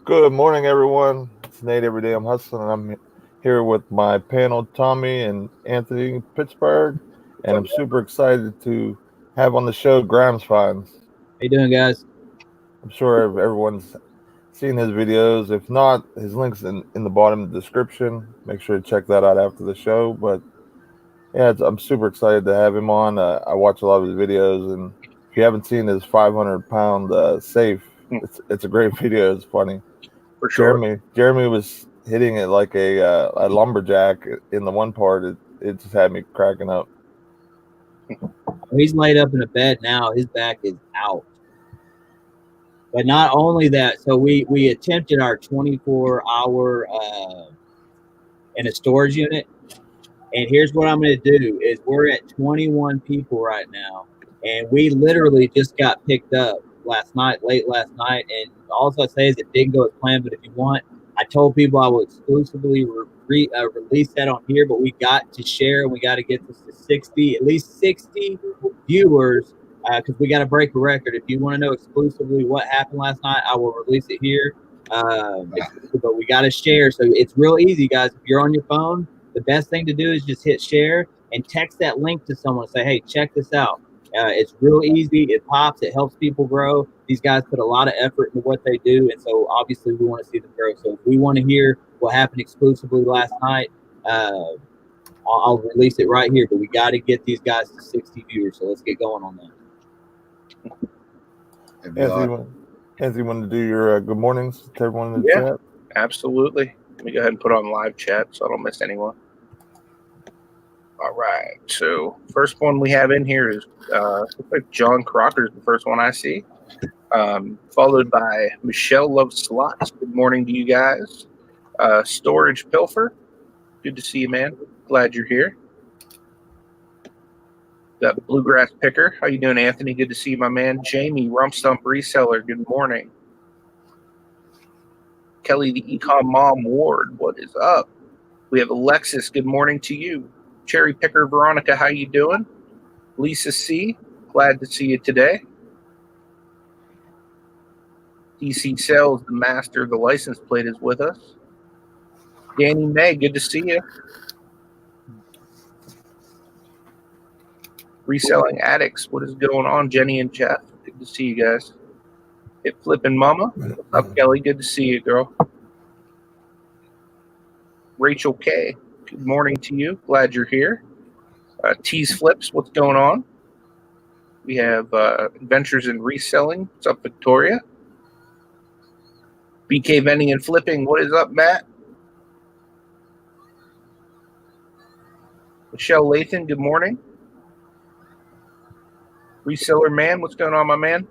Good morning, everyone. It's Nate. Every day I'm hustling, and I'm here with my panel, Tommy and Anthony Pittsburgh, and I'm super excited to have on the show Grimes Finds. How you doing, guys? I'm sure everyone's seen his videos. If not, his links in the bottom of the description. Make sure to check that out after the show. But yeah, I'm super excited to have him on. I watch a lot of his videos, and if you haven't seen his 500-pound safe, it's a great video. It's funny. For sure. Jeremy was hitting it like a lumberjack in the one part. It just had me cracking up. He's laid up in a bed now. His back is out. But not only that, so we attempted our 24-hour in a storage unit. And here's what I'm going to do is we're at 21 people right now. And we literally just got picked up late last night. And all I say is it didn't go as planned. But if you want, I told people I will exclusively release that on here. But we got to share and we got to get this to at least 60 viewers. Because we got to break a record. If you want to know exclusively what happened last night, I will release it here. But we got to share. So it's real easy, guys. If you're on your phone, the best thing to do is just hit share and text that link to someone and say, hey, check this out. It's real easy. It pops. It helps people grow. These guys put a lot of effort into what they do. And so obviously we want to see them grow. So if we want to hear what happened exclusively last night, I'll release it right here. But we got to get these guys to 60 viewers. So let's get going on that. Anthony, want to do your good mornings to everyone in the chat? Absolutely. Let me go ahead and put on live chat so I don't miss anyone. All right. So first one we have in here is looks like John Crocker's the first one I see. Followed by Michelle Loves Slots. Good morning to you guys. Storage Pilfer. Good to see you, man. Glad you're here. Got Bluegrass Picker. How you doing, Anthony? Good to see you, my man. Jamie, Rump Stump Reseller. Good morning. Kelly, the Ecom Mom Ward. What is up? We have Alexis. Good morning to you. Cherry Picker Veronica. How you doing? Lisa C. Glad to see you today. DC Sales, the master of the license plate, is with us. Danny May. Good to see you. Reselling Addicts. What is going on, Jenny and Jeff? Good to see you guys. Hit Flippin' Mama. What's up, Kelly? Good to see you, girl. Rachel K. Good morning to you. Glad you're here. Tease Flips. What's going on? We have Adventures in Reselling. What's up, Victoria? BK Vending and Flipping. What is up, Matt? Michelle Lathan. Good morning. Reseller Man, what's going on, my man?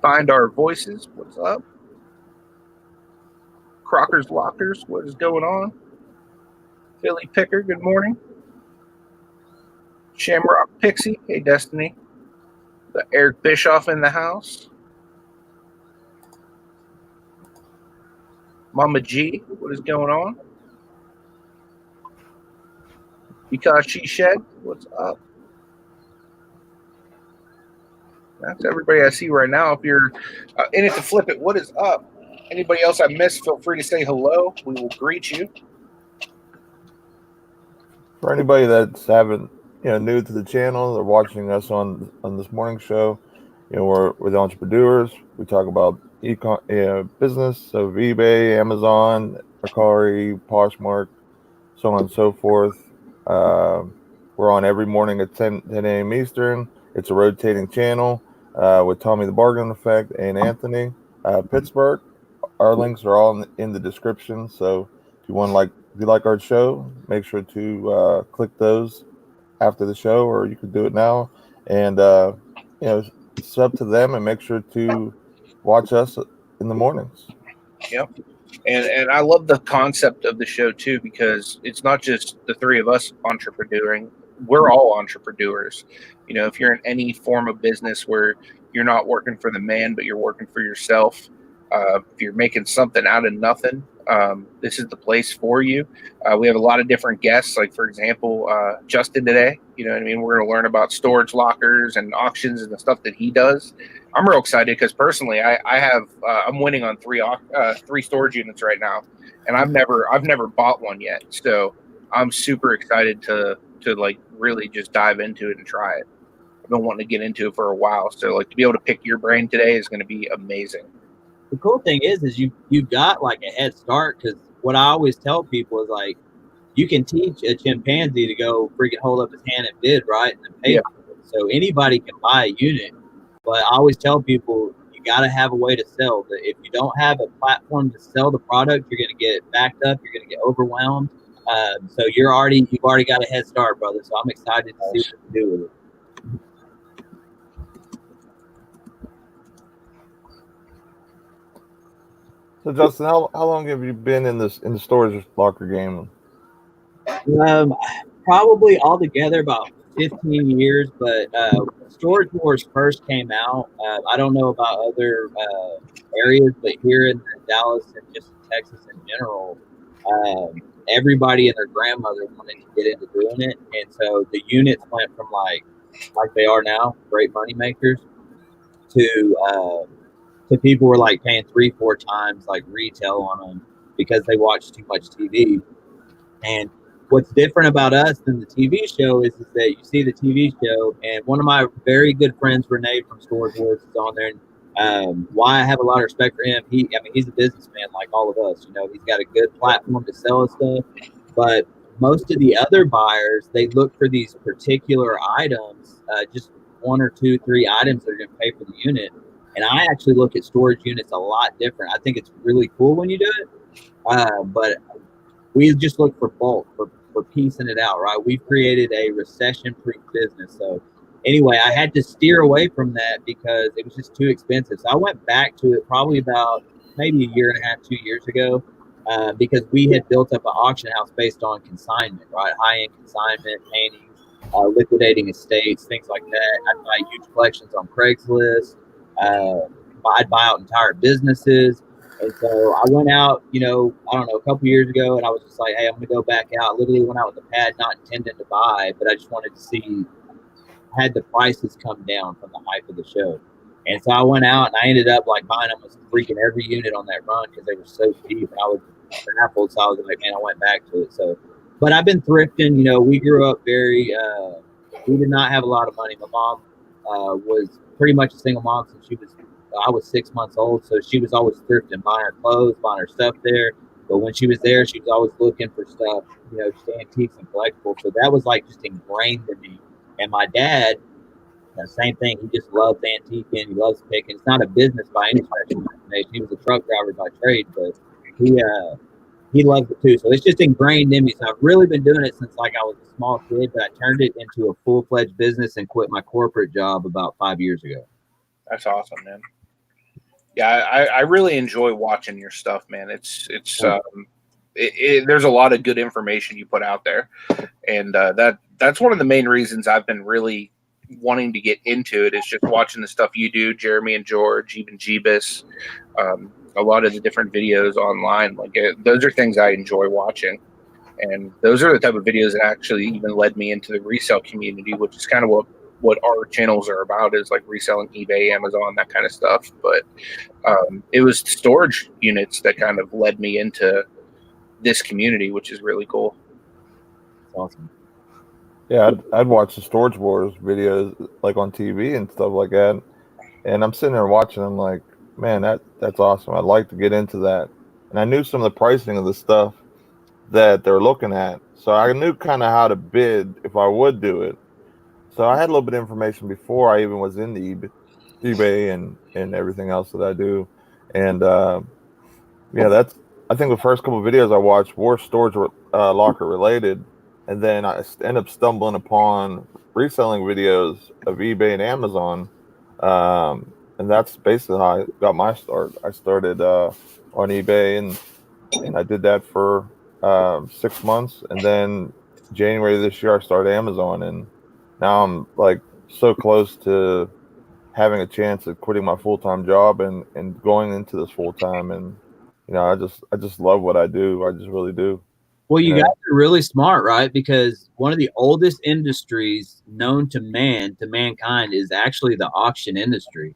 Find Our Voices, what's up? Crocker's Lockers, what is going on? Philly Picker, good morning. Shamrock Pixie, hey Destiny. Got Eric Bischoff in the house. Mama G, what is going on? Because She Shed, what's up? That's everybody I see right now. If you're in it to flip it, what is up? Anybody else I missed, feel free to say hello. We will greet you. For anybody that's new to the channel or watching us on this morning show, we're the entrepreneurs. We talk about business, so eBay, Amazon, Mercari, Poshmark, so on and so forth. We're on every morning at 10 a.m. Eastern. It's a rotating channel with Tommy the Bargain Effect and Anthony Pittsburgh. Our links are all in the description. So if you like our show, make sure to click those after the show, or you can do it now. And it's up to them, and make sure to watch us in the mornings. Yep. And I love the concept of the show too, because it's not just the three of us entrepreneuring. We're all entrepreneurs. If you're in any form of business where you're not working for the man, but you're working for yourself, If you're making something out of nothing, this is the place for you. We have a lot of different guests, like for example, Justin today. You know what I mean? We're going to learn about storage lockers and auctions and the stuff that he does. I'm real excited because personally, I'm winning on three storage units right now, and I've never bought one yet. So I'm super excited to like really just dive into it and try it. I've been wanting to get into it for a while, so like to be able to pick your brain today is going to be amazing. The cool thing is you got like a head start, because what I always tell people is like, you can teach a chimpanzee to go freaking hold up his hand and bid, right, and then pay. Yeah. So anybody can buy a unit, but I always tell people you got to have a way to sell. That if you don't have a platform to sell the product, you're going to get backed up, you're going to get overwhelmed. So you've already got a head start, brother. So I'm excited to see what you do with it. So Justin, how long have you been in the storage locker game? Probably altogether about 15 years, but Storage Wars first came out. I don't know about other areas, but here in Dallas and just in Texas in general, everybody and their grandmother wanted to get into doing it, and so the units went from like they are now, great money makers, to people were like paying 3-4 times like retail on them because they watch too much TV. And what's different about us than the TV show is that you see the TV show, and one of my very good friends, Renee from Storage Wars, is on there. And why I have a lot of respect for him, he's a businessman like all of us. You know, he's got a good platform to sell his stuff. But most of the other buyers, they look for these particular items, just 1 or 2, 3 items that are going to pay for the unit. And I actually look at storage units a lot different. I think it's really cool when you do it. But we just look for bulk, for piecing it out, right? We've created a recession-proof business. So anyway, I had to steer away from that because it was just too expensive. So I went back to it probably about maybe 1.5 years, 2 years ago, because we had built up an auction house based on consignment, right? High-end consignment, paintings, liquidating estates, things like that. I'd buy huge collections on Craigslist. I'd buy out entire businesses. And so I went out, I don't know, a couple years ago, and I was just like, hey, I'm going to go back out. Literally went out with a pad, not intending to buy, but I just wanted to see, had the prices come down from the hype of the show. And so I went out, and I ended up like buying almost freaking every unit on that run because they were so cheap. And I was baffled, so I was like, man, I went back to it. So, but I've been thrifting. We grew up we did not have a lot of money. My mom was pretty much a single mom since I was 6 months old, so she was always thrifting, buying her clothes, buying her stuff there. But when she was there, she was always looking for stuff, just antiques and collectibles. So that was like just ingrained in me. And my dad, the same thing. He just loves antiquing. He loves picking. It's not a business by any stretch of the imagination. He was a truck driver by trade, but he loves it too. So it's just ingrained in me. So I've really been doing it since like I was a small kid, but I turned it into a full-fledged business and quit my corporate job about 5 years ago. That's awesome, man. Yeah, I really enjoy watching your stuff, man. There's a lot of good information you put out there, and that's one of the main reasons I've been really wanting to get into it is just watching the stuff you do, Jeremy and George, even Jeebus, a lot of the different videos online. Like those are things I enjoy watching, and those are the type of videos that actually even led me into the resale community, which is kind of what our channels are about, is like reselling eBay, Amazon, that kind of stuff. But it was storage units that kind of led me into this community, which is really cool. Awesome. Yeah, I'd watch the Storage Wars videos like on TV and stuff like that, and I'm sitting there watching. I'm like, man, that's awesome. I'd like to get into that. And I knew some of the pricing of the stuff that they're looking at, so I knew kind of how to bid if I would do it. So I had a little bit of information before I even was in the eBay and everything else that I do. And that's, I think the first couple of videos I watched were storage locker related. And then I end up stumbling upon reselling videos of eBay and Amazon. And that's basically how I got my start. I started on eBay and I did that for 6 months. And then January this year, I started Amazon, and now I'm like so close to having a chance of quitting my full-time job and going into this full-time. And I just love what I do. I just really do. Well, you guys know are really smart, right? Because one of the oldest industries known to mankind, is actually the auction industry.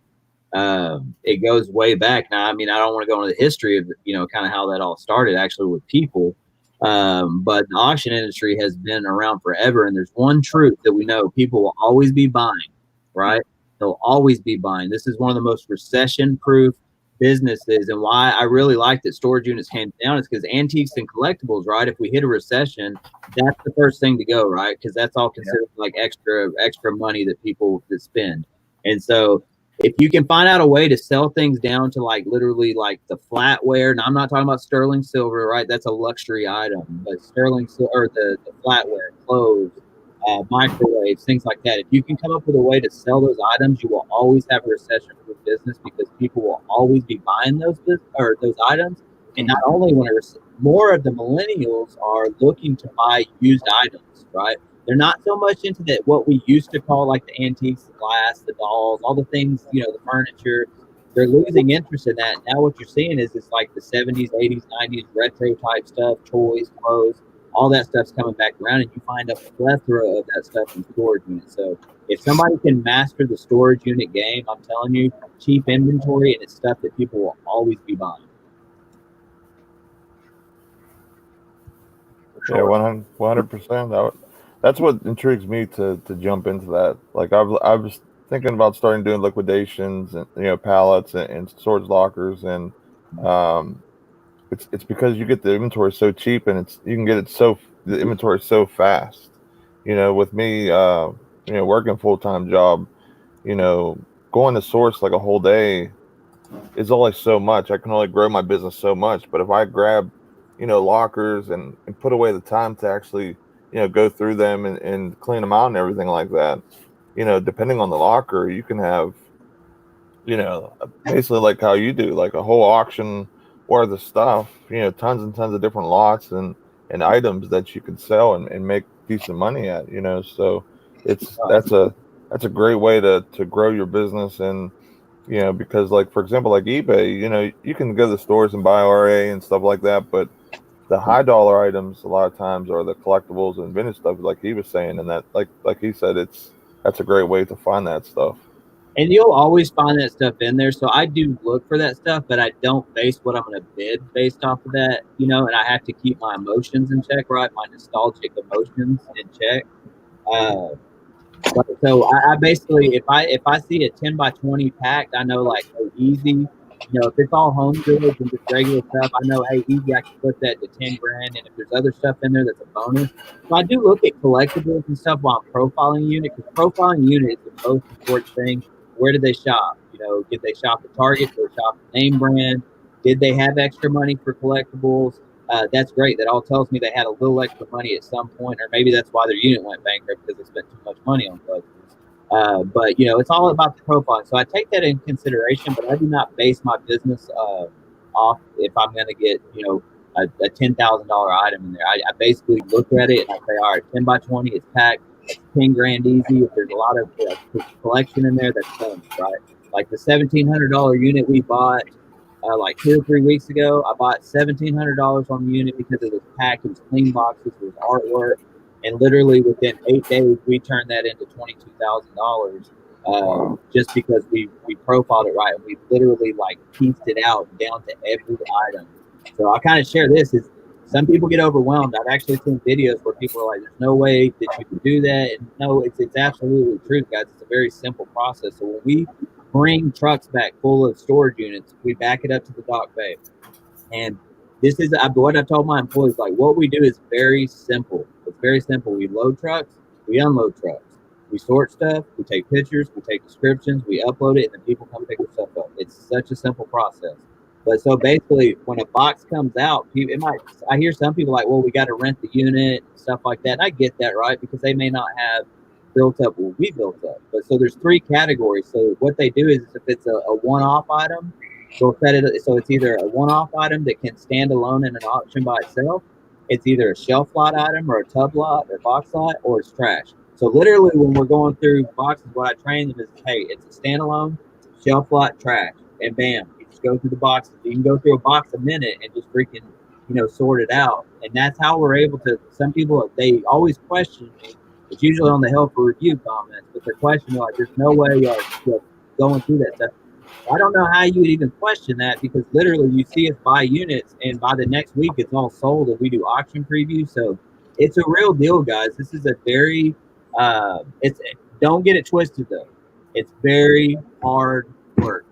It goes way back. Now, I mean, I don't want to go into the history of, kind of how that all started actually with people. But the auction industry has been around forever. And there's one truth that we know: people will always be buying, right? They'll always be buying. This is one of the most recession proof businesses. And why I really like that storage units came down is because antiques and collectibles, right? If we hit a recession, that's the first thing to go, right? Because that's all considered like extra money that people could spend. And so if you can find out a way to sell things down to like literally like the flatware, and I'm not talking about sterling silver, right? That's a luxury item, but sterling silver, or the flatware, clothes, microwaves, things like that. If you can come up with a way to sell those items, you will always have a recession-proof business, because people will always be buying those items. And not only more of the millennials are looking to buy used items, right? They're not so much into that what we used to call like the antiques, the glass, the dolls, all the things, the furniture. They're losing interest in that. Now what you're seeing is it's like the 70s, 80s, 90s retro type stuff, toys, clothes, all that stuff's coming back around, and you find a plethora of that stuff in storage units. So if somebody can master the storage unit game, I'm telling you, cheap inventory, and it's stuff that people will always be buying. Yeah, 100%. That's what intrigues me to jump into that. Like I was thinking about starting doing liquidations and pallets and storage lockers, and um, it's because you get the inventory so cheap, and you can get the inventory so fast. With me, working full-time job, you know, going to source like a whole day is only so much. I can only grow my business so much. But if I grab, lockers and put away the time to actually, go through them and clean them out and everything like that, depending on the locker, you can have, basically like how you do, like a whole auction worth of stuff, tons and tons of different lots and items that you could sell and make decent money at, so it's that's a great way to grow your business. And because like for example, like eBay, you can go to the stores and buy RA and stuff like that, but the high dollar items a lot of times are the collectibles and vintage stuff, like he was saying, and that like he said, that's a great way to find that stuff. And you'll always find that stuff in there. So I do look for that stuff, but I don't base what I'm going to bid based off of that, and I have to keep my emotions in check, right? My nostalgic emotions in check. So I basically, if I see a 10 by 20 packed, I know like, oh, easy. If it's all home goods and just regular stuff, I know, hey, easy, I can put that to 10 grand. And if there's other stuff in there, that's a bonus. So I do look at collectibles and stuff while I'm profiling a unit, because profiling a unit is the most important thing. Where did they shop? Did they shop at Target? Did they shop at name brand? Did they have extra money for collectibles? That's great. That all tells me they had a little extra money at some point, or maybe that's why their unit went bankrupt, because they spent too much money on collectibles. But it's all about the profile. So I take that in consideration, but I do not base my business off if I'm going to get a $10,000 item in there. I basically look at it and I say, all right, 10 by 20, it's packed. It's 10 grand easy. If there's a lot of collection in there, that's done, right? Like the $1,700 unit we bought like 2 or 3 weeks ago, I bought $1,700 on the unit because it was packed. It was clean boxes, it was artwork, and literally within 8 days, we turned that into $22,000 just because we profiled it right, and we literally like pieced it out down to every item. So I kind of share this is some people get overwhelmed. I've actually seen videos where people are like, "There's no way that you can do that," and no, it's absolutely true, guys. It's a very simple process. So when we bring trucks back full of storage units, we back it up to the dock bay. And this is what I told my employees, like what we do is very simple. It's very simple. We load trucks, we unload trucks, we sort stuff, we take pictures, we take descriptions, we upload it, and then people come pick their stuff up. It's such a simple process. But so basically, when a box comes out, I hear some people like, well, we got to rent the unit, stuff like that. And I get that, right? Because they may not have built up what we built up. But so there's 3 categories. So what they do is if it's a one-off item, they'll set it so it's either a one-off item that can stand alone in an auction by itself. It's either a shelf lot item or a tub lot or box lot, or it's trash. So literally when we're going through boxes, what I train them is, hey, it's a standalone, shelf lot, trash, and bam, you just go through the boxes. You can go through a box a minute and just freaking, sort it out. And that's how we're able to, some people, they always question me. It's usually on the help or review comments, but they're questioning like, there's no way you're going through that stuff. I don't know how you would even question that, because literally you see us buy units and by the next week it's all sold and we do auction previews. So it's a real deal, guys. This is a very, don't get it twisted though. It's very hard work.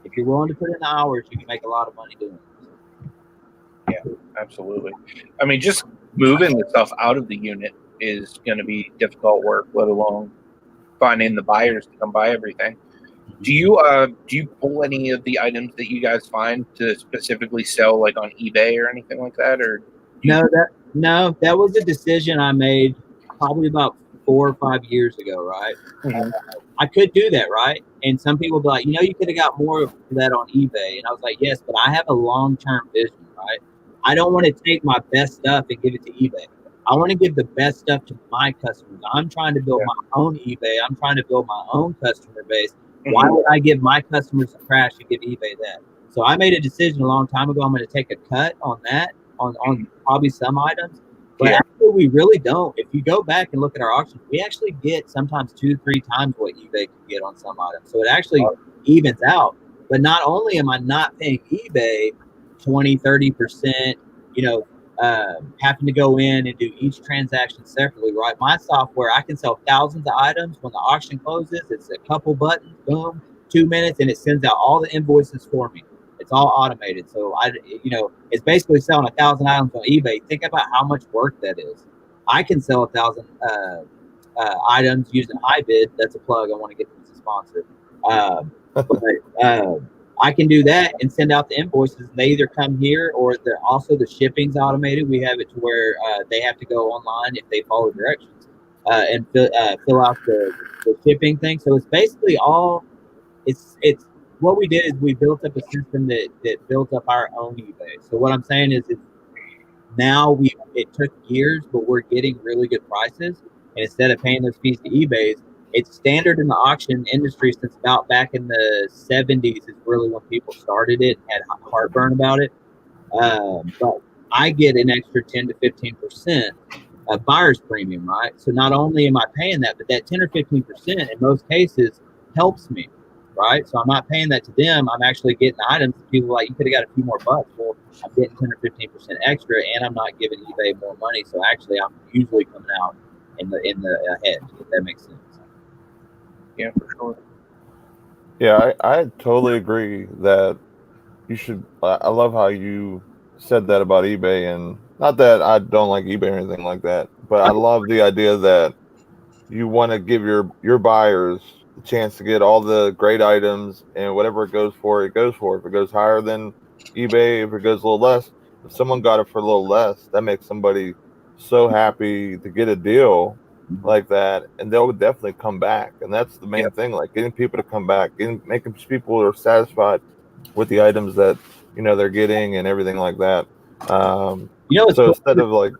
If you're willing to put in the hours, you can make a lot of money doing it. Yeah, absolutely. I mean, just moving the stuff out of the unit is going to be difficult work, let alone finding the buyers to come buy everything. Do you pull any of the items that you guys find to specifically sell, like on eBay or anything like that, or No, that was a decision I made probably about 4 or 5 years ago, right? Mhm. I could do that, right? And some people be like, you could have got more of that on eBay. And I was like, yes, but I have a long-term vision, right? I don't want to take my best stuff and give it to eBay. I want to give the best stuff to my customers. I'm trying to build my own eBay. I'm trying to build my own customer base. Why would I give my customers some trash and give eBay that? So I made a decision a long time ago. I'm going to take a cut on that, on probably some items. But actually, we really don't. If you go back and look at our auctions, we actually get sometimes 2-3 times what eBay can get on some items. So it actually evens out. But not only am I not paying eBay 20-30%, having to go in and do each transaction separately, right? My software, I can sell thousands of items. When the auction closes, it's a couple buttons, boom, 2 minutes, and it sends out all the invoices for me. It's all automated. So it's basically selling 1,000 items on eBay. Think about how much work that is. I can sell 1,000 items using HiBid. That's a plug. I want to get them as a sponsor. I can do that and send out the invoices. They either come here or also the shipping's automated. We have it to where they have to go online if they follow directions and fill out the shipping thing. So it's basically all. It's what we did is we built up a system that built up our own eBay. So what I'm saying is now it took years, but we're getting really good prices. And instead of paying those fees to eBay's, it's standard in the auction industry since about back in the 70s is really when people started it and had heartburn about it. But I get an extra 10 to 15% of buyer's premium, right? So not only am I paying that, but that 10 or 15% in most cases helps me, right? So I'm not paying that to them. I'm actually getting items that people like, you could have got a few more bucks. Well, I'm getting 10 or 15% extra, and I'm not giving eBay more money. So actually, I'm usually coming out in the hedge, if that makes sense. Yeah, for sure. Yeah, I totally agree that you should. I love how you said that about eBay, and not that I don't like eBay or anything like that, but I love the idea that you want to give your buyers the chance to get all the great items, and whatever it goes for, it goes for. If it goes higher than eBay, if it goes a little less, if someone got it for a little less, that makes somebody so happy to get a deal like that, and they'll definitely come back. And that's the main thing, like getting people to come back, making people are satisfied with the items that they're getting and everything like that. So instead of like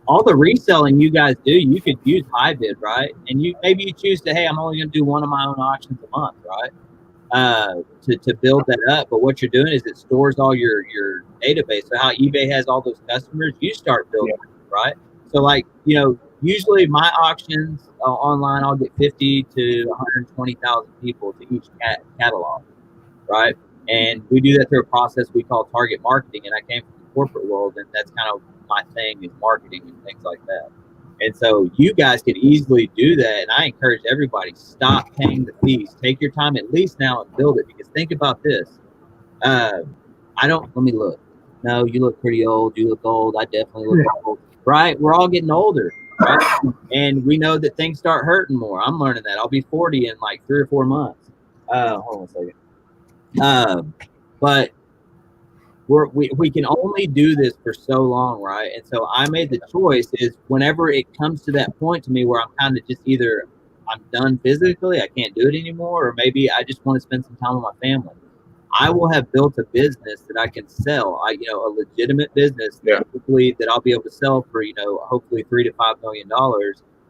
all the reselling you guys do, you could use HiBid, right? And maybe you choose to, hey, I'm only going to do one of my own auctions a month, right? To build that up. But what you're doing is it stores all your database. So how eBay has all those customers, you start building, right? So like, usually my auctions online, I'll get 50 to 120,000 people to each catalog, right? And we do that through a process we call target marketing. And I came from the corporate world, and that's kind of my thing is marketing and things like that. And so you guys could easily do that. And I encourage everybody, stop paying the fees. Take your time at least now and build it. Because think about this. Let me look. No, you look pretty old. You look old. I definitely look old. Right? We're all getting older. Right? And we know that things start hurting more. I'm learning that. I'll be 40 in like 3 or 4 months. Hold on a second. But we can only do this for so long, right? And so I made the choice is whenever it comes to that point to me where I'm kind of just either I'm done physically, I can't do it anymore, or maybe I just want to spend some time with my family. I will have built a business that I can sell, a legitimate business that I'll be able to sell for, hopefully $3 to $5 million.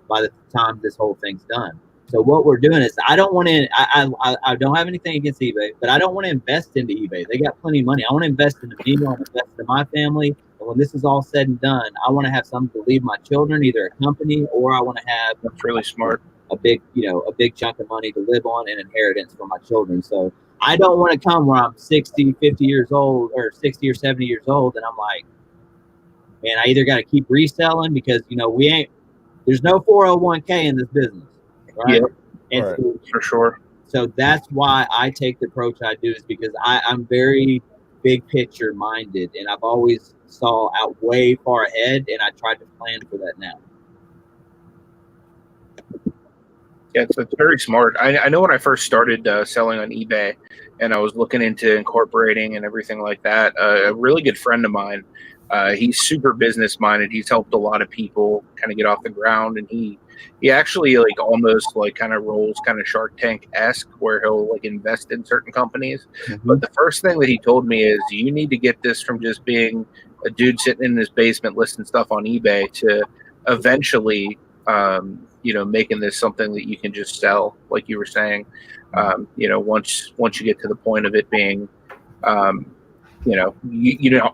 by the time this whole thing's done. So what we're doing is I don't want to. I don't have anything against eBay, but I don't want to invest into eBay. They got plenty of money. I want to invest into me. I want to invest into my family. And when this is all said and done, I want to have something to leave my children, either a company or I want to have. That's really smart. A big chunk of money to live on and inheritance for my children. So I don't want to come where I'm 60, 50 years old or 60 or 70 years old. And I'm like, man, I either got to keep reselling because, there's no 401k in this business. Right. Yeah, and so, for sure. So that's why I take the approach I do, is because I'm very big picture minded, and I've always saw out way far ahead, and I tried to plan for that now. Yeah, it's very smart. I know when I first started selling on eBay and I was looking into incorporating and everything like that, a really good friend of mine, he's super business minded. He's helped a lot of people kind of get off the ground, and he actually like almost like kind of rolls kind of Shark Tank-esque where he'll like invest in certain companies. Mm-hmm. But the first thing that he told me is you need to get this from just being a dude sitting in his basement listing stuff on eBay to eventually making this something that you can just sell, like you were saying. Once you get to the point of it being, you're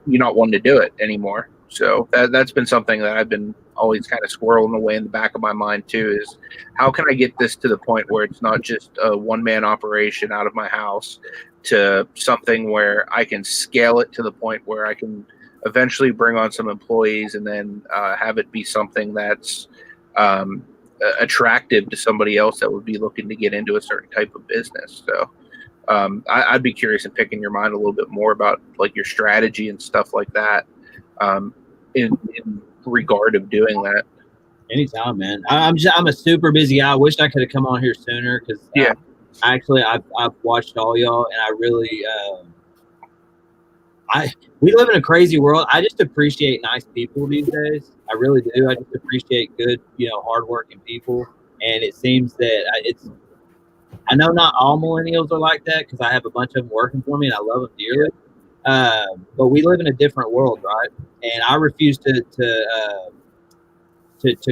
not wanting to do it anymore. So that's been something that I've been always kind of squirreling away in the back of my mind too, is how can I get this to the point where it's not just a one-man operation out of my house to something where I can scale it to the point where I can eventually bring on some employees and then have it be something that's attractive to somebody else that would be looking to get into a certain type of business. So I'd be curious in picking your mind a little bit more about like your strategy and stuff like that in regard of doing that. Anytime, man. I'm a super busy guy. I wish I could have come on here sooner because I've watched all y'all, and I really we live in a crazy world. I just appreciate nice people these days. I really do. I just appreciate good, hardworking people. And it seems that I know not all millennials are like that because I have a bunch of them working for me and I love them dearly. But we live in a different world, right? And I refuse to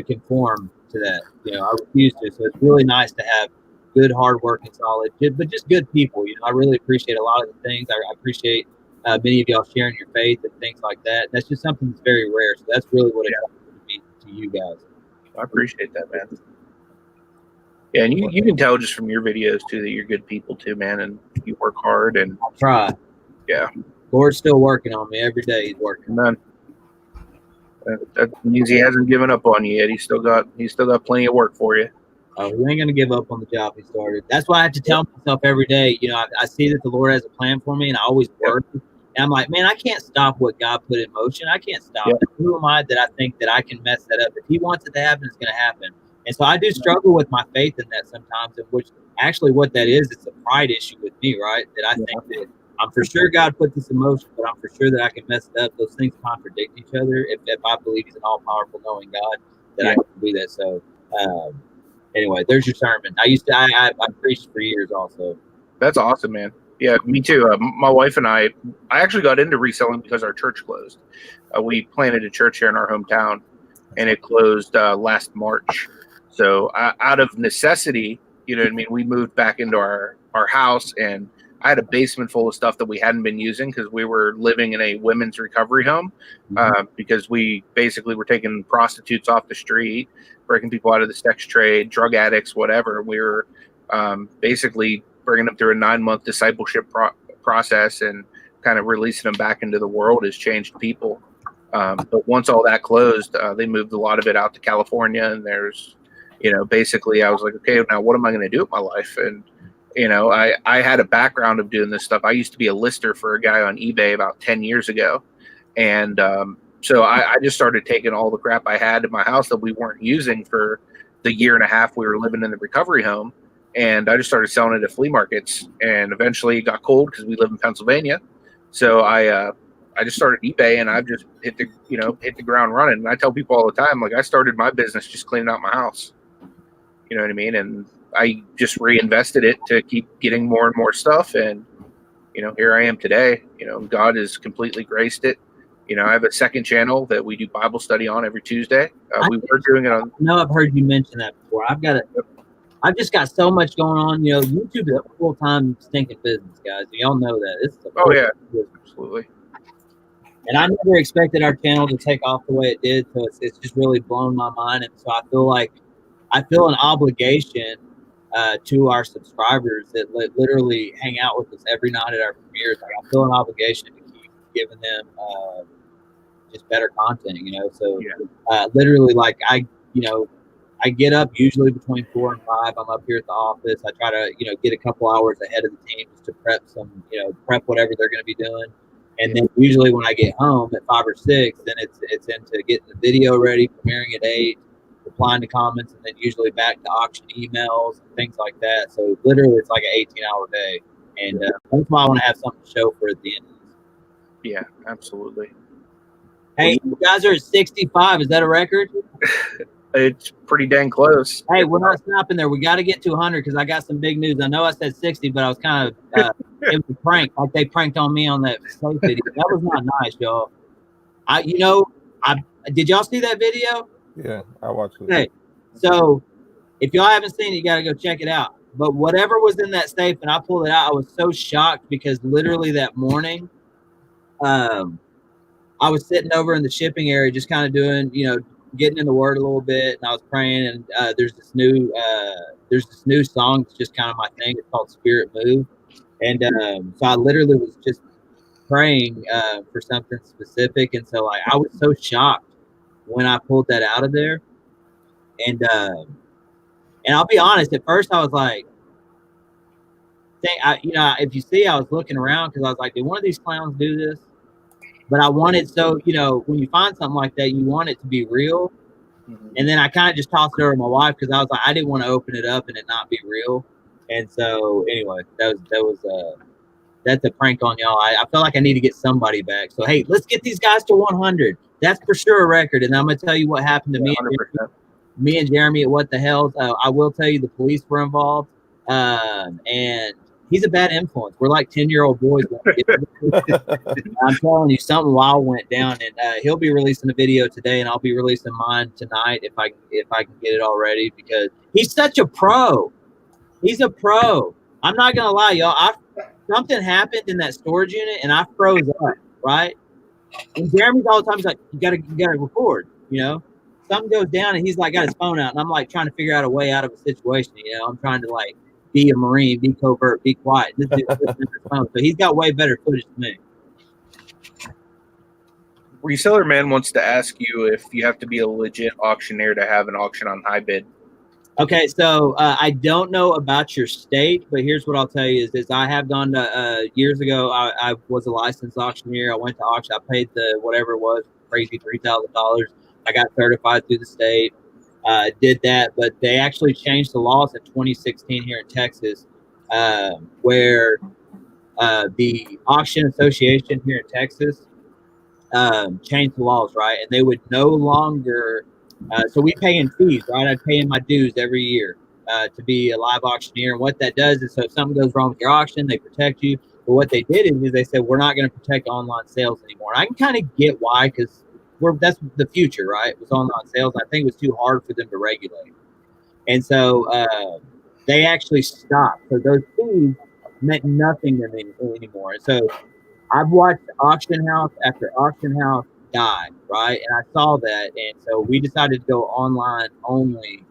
conform to that. I refuse to. So it's really nice to have good, hardworking, solid, but just good people. I really appreciate a lot of the things. I appreciate many of y'all sharing your faith and things like that. That's just something that's very rare. So that's really what it means to you guys. I appreciate that, man. Yeah, and you can tell just from your videos too that you're good people too, man, and you work hard and I try. Yeah. Lord's still working on me every day. He's working. Man, that means he hasn't given up on you yet. He's still got plenty of work for you. Oh, he ain't gonna give up on the job he started. That's why I have to tell myself every day. I see that the Lord has a plan for me, and I always work. And I'm like, man, I can't stop what God put in motion. I can't stop it. Who am I that I think that I can mess that up? If He wants it to happen, it's gonna happen. And so I do struggle with my faith in that sometimes, in which actually what that is, it's a pride issue with me, right? That I think that I'm for sure God put this in motion, but I'm for sure that I can mess it up. Those things contradict each other. If I believe He's an all-powerful, knowing God, that I can do that. So anyway, there's your sermon. I preached for years also. That's awesome, man. Yeah, me too. My wife and I actually got into reselling because our church closed. We planted a church here in our hometown, and it closed last March. So out of necessity, we moved back into our house, and I had a basement full of stuff that we hadn't been using because we were living in a women's recovery home because we basically were taking prostitutes off the street, breaking people out of the sex trade, drug addicts, whatever. We were basically bringing them through a 9-month discipleship process and kind of releasing them back into the world as changed people. But once all that closed, they moved a lot of it out to California, and there's basically I was like, okay, now what am I going to do with my life? And I had a background of doing this stuff. I used to be a lister for a guy on eBay about 10 years ago. And so I just started taking all the crap I had in my house that we weren't using for the year and a half we were living in the recovery home. And I just started selling it at flea markets, and eventually it got cold because we live in Pennsylvania. So I just started eBay, and I've just hit the ground running. And I tell people all the time, like, I started my business just cleaning out my house. You know what I mean? And I just reinvested it to keep getting more and more stuff. And, here I am today. God has completely graced it. I have a second channel that we do Bible study on every Tuesday. We were doing it on. No, I've heard you mention that before. I've just got so much going on. YouTube is a full-time stinking business, guys. Y'all know that. This is business. Absolutely. And I never expected our channel to take off the way it did. So it's just really blown my mind. And so I feel an obligation to our subscribers that literally hang out with us every night at our premieres. Like, I feel an obligation to keep giving them just better content, So literally, like I get up usually between 4 and 5. I'm up here at the office. I try to, get a couple hours ahead of the team just to prep whatever they're going to be doing. And then usually when I get home at 5 or 6, then it's into getting the video ready, premiering at 8, replying to comments, and then usually back to auction emails and things like that. So literally it's like an 18-hour day. And that's why I want to have something to show for at the end of this. Yeah, absolutely. Hey, you guys are at 65. Is that a record? It's pretty dang close. Hey, we're not stopping there. We got to get to 100 because I got some big news. I know I said 60, but I was kind of it was a prank, like they pranked on me on that slave video. That was not nice, y'all. Did y'all see that video? Yeah, I watched it. Okay, so if y'all haven't seen it, you got to go check it out. But whatever was in that safe, and I pulled it out, I was so shocked because literally that morning, I was sitting over in the shipping area, just kind of doing, getting in the word a little bit, and I was praying. And there's this new song that's just kind of my thing. It's called Spirit Move, and so I literally was just praying for something specific. And so I was so shocked when I pulled that out of there, and I'll be honest. At first, I was like, if you see, I was looking around because I was like, did one of these clowns do this? But I wanted, so, when you find something like that, you want it to be real. Mm-hmm. And then I kind of just tossed it over to my wife because I was like, I didn't want to open it up and it not be real. And so anyway, that's a prank on y'all. I feel like I need to get somebody back. So, hey, let's get these guys to 100. That's for sure a record. And I'm going to tell you what happened to me and Jeremy at What the Hell. I will tell you the police were involved. And he's a bad influence. We're like 10-year-old boys. I'm telling you, something wild went down, and he'll be releasing a video today, and I'll be releasing mine tonight if I can get it all ready, because he's such a pro. He's a pro. I'm not gonna lie, y'all. Something happened in that storage unit, and I froze up. Right? And Jeremy's all the time. He's like, "You gotta record." Something goes down, and he's like, got his phone out, and I'm like trying to figure out a way out of a situation. I'm trying to like be a Marine, be covert, be quiet. This dude's his phone. So he's got way better footage than me. Reseller Man wants to ask you if you have to be a legit auctioneer to have an auction on high bid. Okay, so I don't know about your state, but here's what I'll tell you is I have gone to, years ago, I was a licensed auctioneer. I went to auction. I paid the, whatever it was, crazy $3,000. I got certified through the state. Did that, but they actually changed the laws in 2016 here in Texas, where the auction association here in Texas changed the laws, right? And they would no longer, so we pay in fees, right? I'd pay in my dues every year to be a live auctioneer. And what that does is, so if something goes wrong with your auction, they protect you. But what they did is they said, we're not going to protect online sales anymore. And I can kind of get why, because that's the future, right? It was online sales. I think it was too hard for them to regulate. And so they actually stopped. So those fees meant nothing to me anymore. And so I've watched auction house after auction house die, right? And I saw that. And so we decided to go online only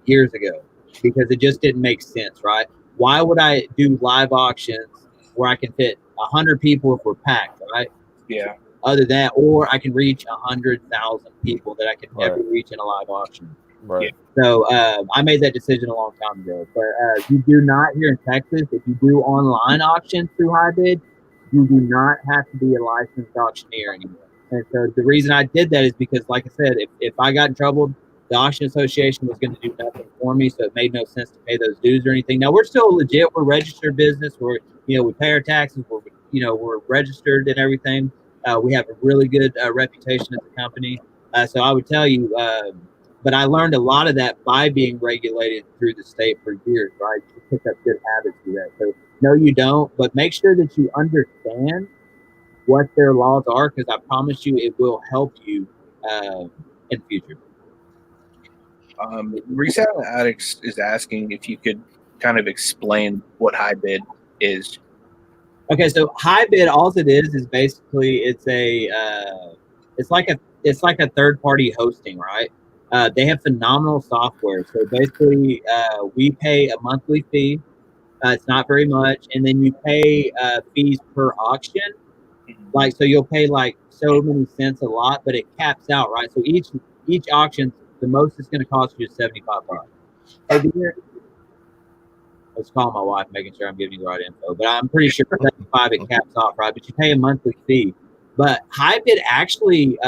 years ago because it just didn't make sense, right? Why would I do live auctions where I can fit 100 people if we're packed, right? Yeah. Other than that, or I can reach 100,000 people that I could never reach in a live auction. Right. So I made that decision a long time ago. But you do not, here in Texas, if you do online auctions through high bid, you do not have to be a licensed auctioneer anymore. And so the reason I did that is because, like I said, if I got in trouble, the auction association was going to do nothing for me, so it made no sense to pay those dues or anything. Now we're still legit. We're a registered business. We pay our taxes. We're registered and everything. We have a really good reputation as a company. So I would tell you, but I learned a lot of that by being regulated through the state for years, right? To pick up good habits through that. So no, you don't, but make sure that you understand what their laws are, because I promise you it will help you in the future. Reselling Addicts is asking if you could kind of explain what high bid is. Okay, so high bid, all it is basically it's like a third party hosting, right? They have phenomenal software. So basically, we pay a monthly fee. It's not very much, and then you pay fees per auction. Like, so you'll pay like so many cents a lot, but it caps out, right? So each auction, the most it's going to cost you is $75. Hey, dear, let's call my wife, making sure I'm giving you the right info. But I'm pretty sure 75 it caps off, right? But you pay a monthly fee. But HighBid actually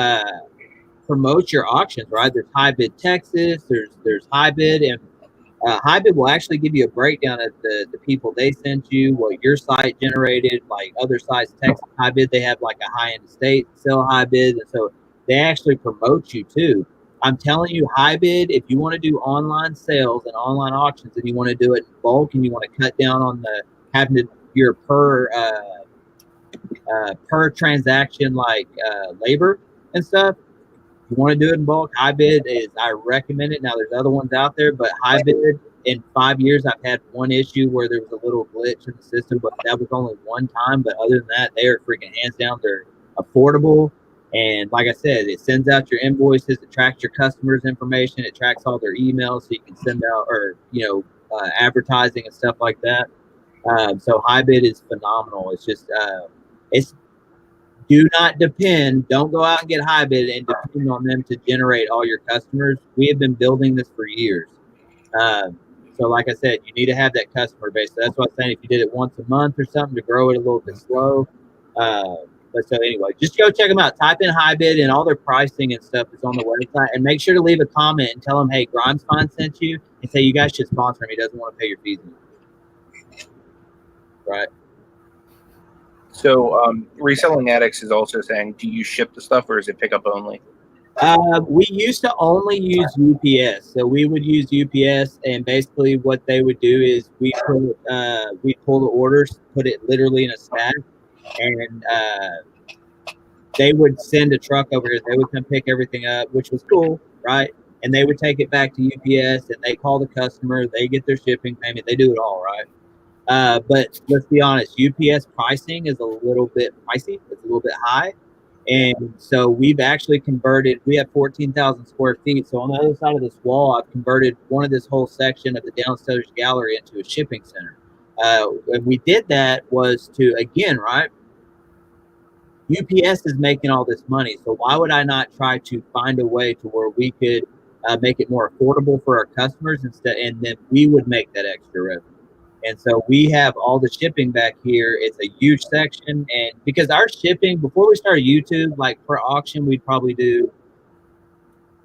promotes your auctions, right? There's HighBid Texas, there's HighBid, and HighBid will actually give you a breakdown of the people they sent you, what your site generated, like other sites. Texas HighBid, they have like a high-end state sell HighBid, and so they actually promote you too. I'm telling you, HighBid, if you want to do online sales and online auctions, and you want to do it in bulk, and you want to cut down on the having to your per transaction like labor and stuff. If you want to do it in bulk, HighBid I recommend it. Now there's other ones out there, but HighBid, in 5 years I've had one issue where there was a little glitch in the system, but that was only one time. But other than that, they are freaking hands down. They're affordable. And like I said, it sends out your invoices, it tracks your customers' information, it tracks all their emails, so you can send out or advertising and stuff like that. So HighBid is phenomenal. It's just it's do not depend. Don't go out and get HighBid and depend on them to generate all your customers. We have been building this for years. So like I said, you need to have that customer base. So that's why I'm saying if you did it once a month or something to grow it a little bit slow. But so anyway, just go check them out. Type in HighBid, and all their pricing and stuff is on the website. And make sure to leave a comment and tell them, hey, Grimespine sent you, and say you guys should sponsor him. He doesn't want to pay your fees. Right. So Reselling Addicts is also saying, do you ship the stuff or is it pickup only? We used to only use UPS. So we would use UPS, and basically what they would do is we pull the orders, put it literally in a stack, and they would send a truck over here. They would come pick everything up, which was cool, right? And they would take it back to UPS, and they call the customer. They get their shipping payment. They do it all, right? But let's be honest, UPS pricing is a little bit pricey. It's a little bit high. And so we've actually converted, we have 14,000 square feet. So on the other side of this wall, I've converted one of this whole section of the downstairs gallery into a shipping center. And we did that was to, again, right? UPS is making all this money. So why would I not try to find a way to where we could make it more affordable for our customers instead, and then we would make that extra revenue. And so we have all the shipping back here. It's a huge section. And because our shipping, before we started YouTube, like per auction, we'd probably do,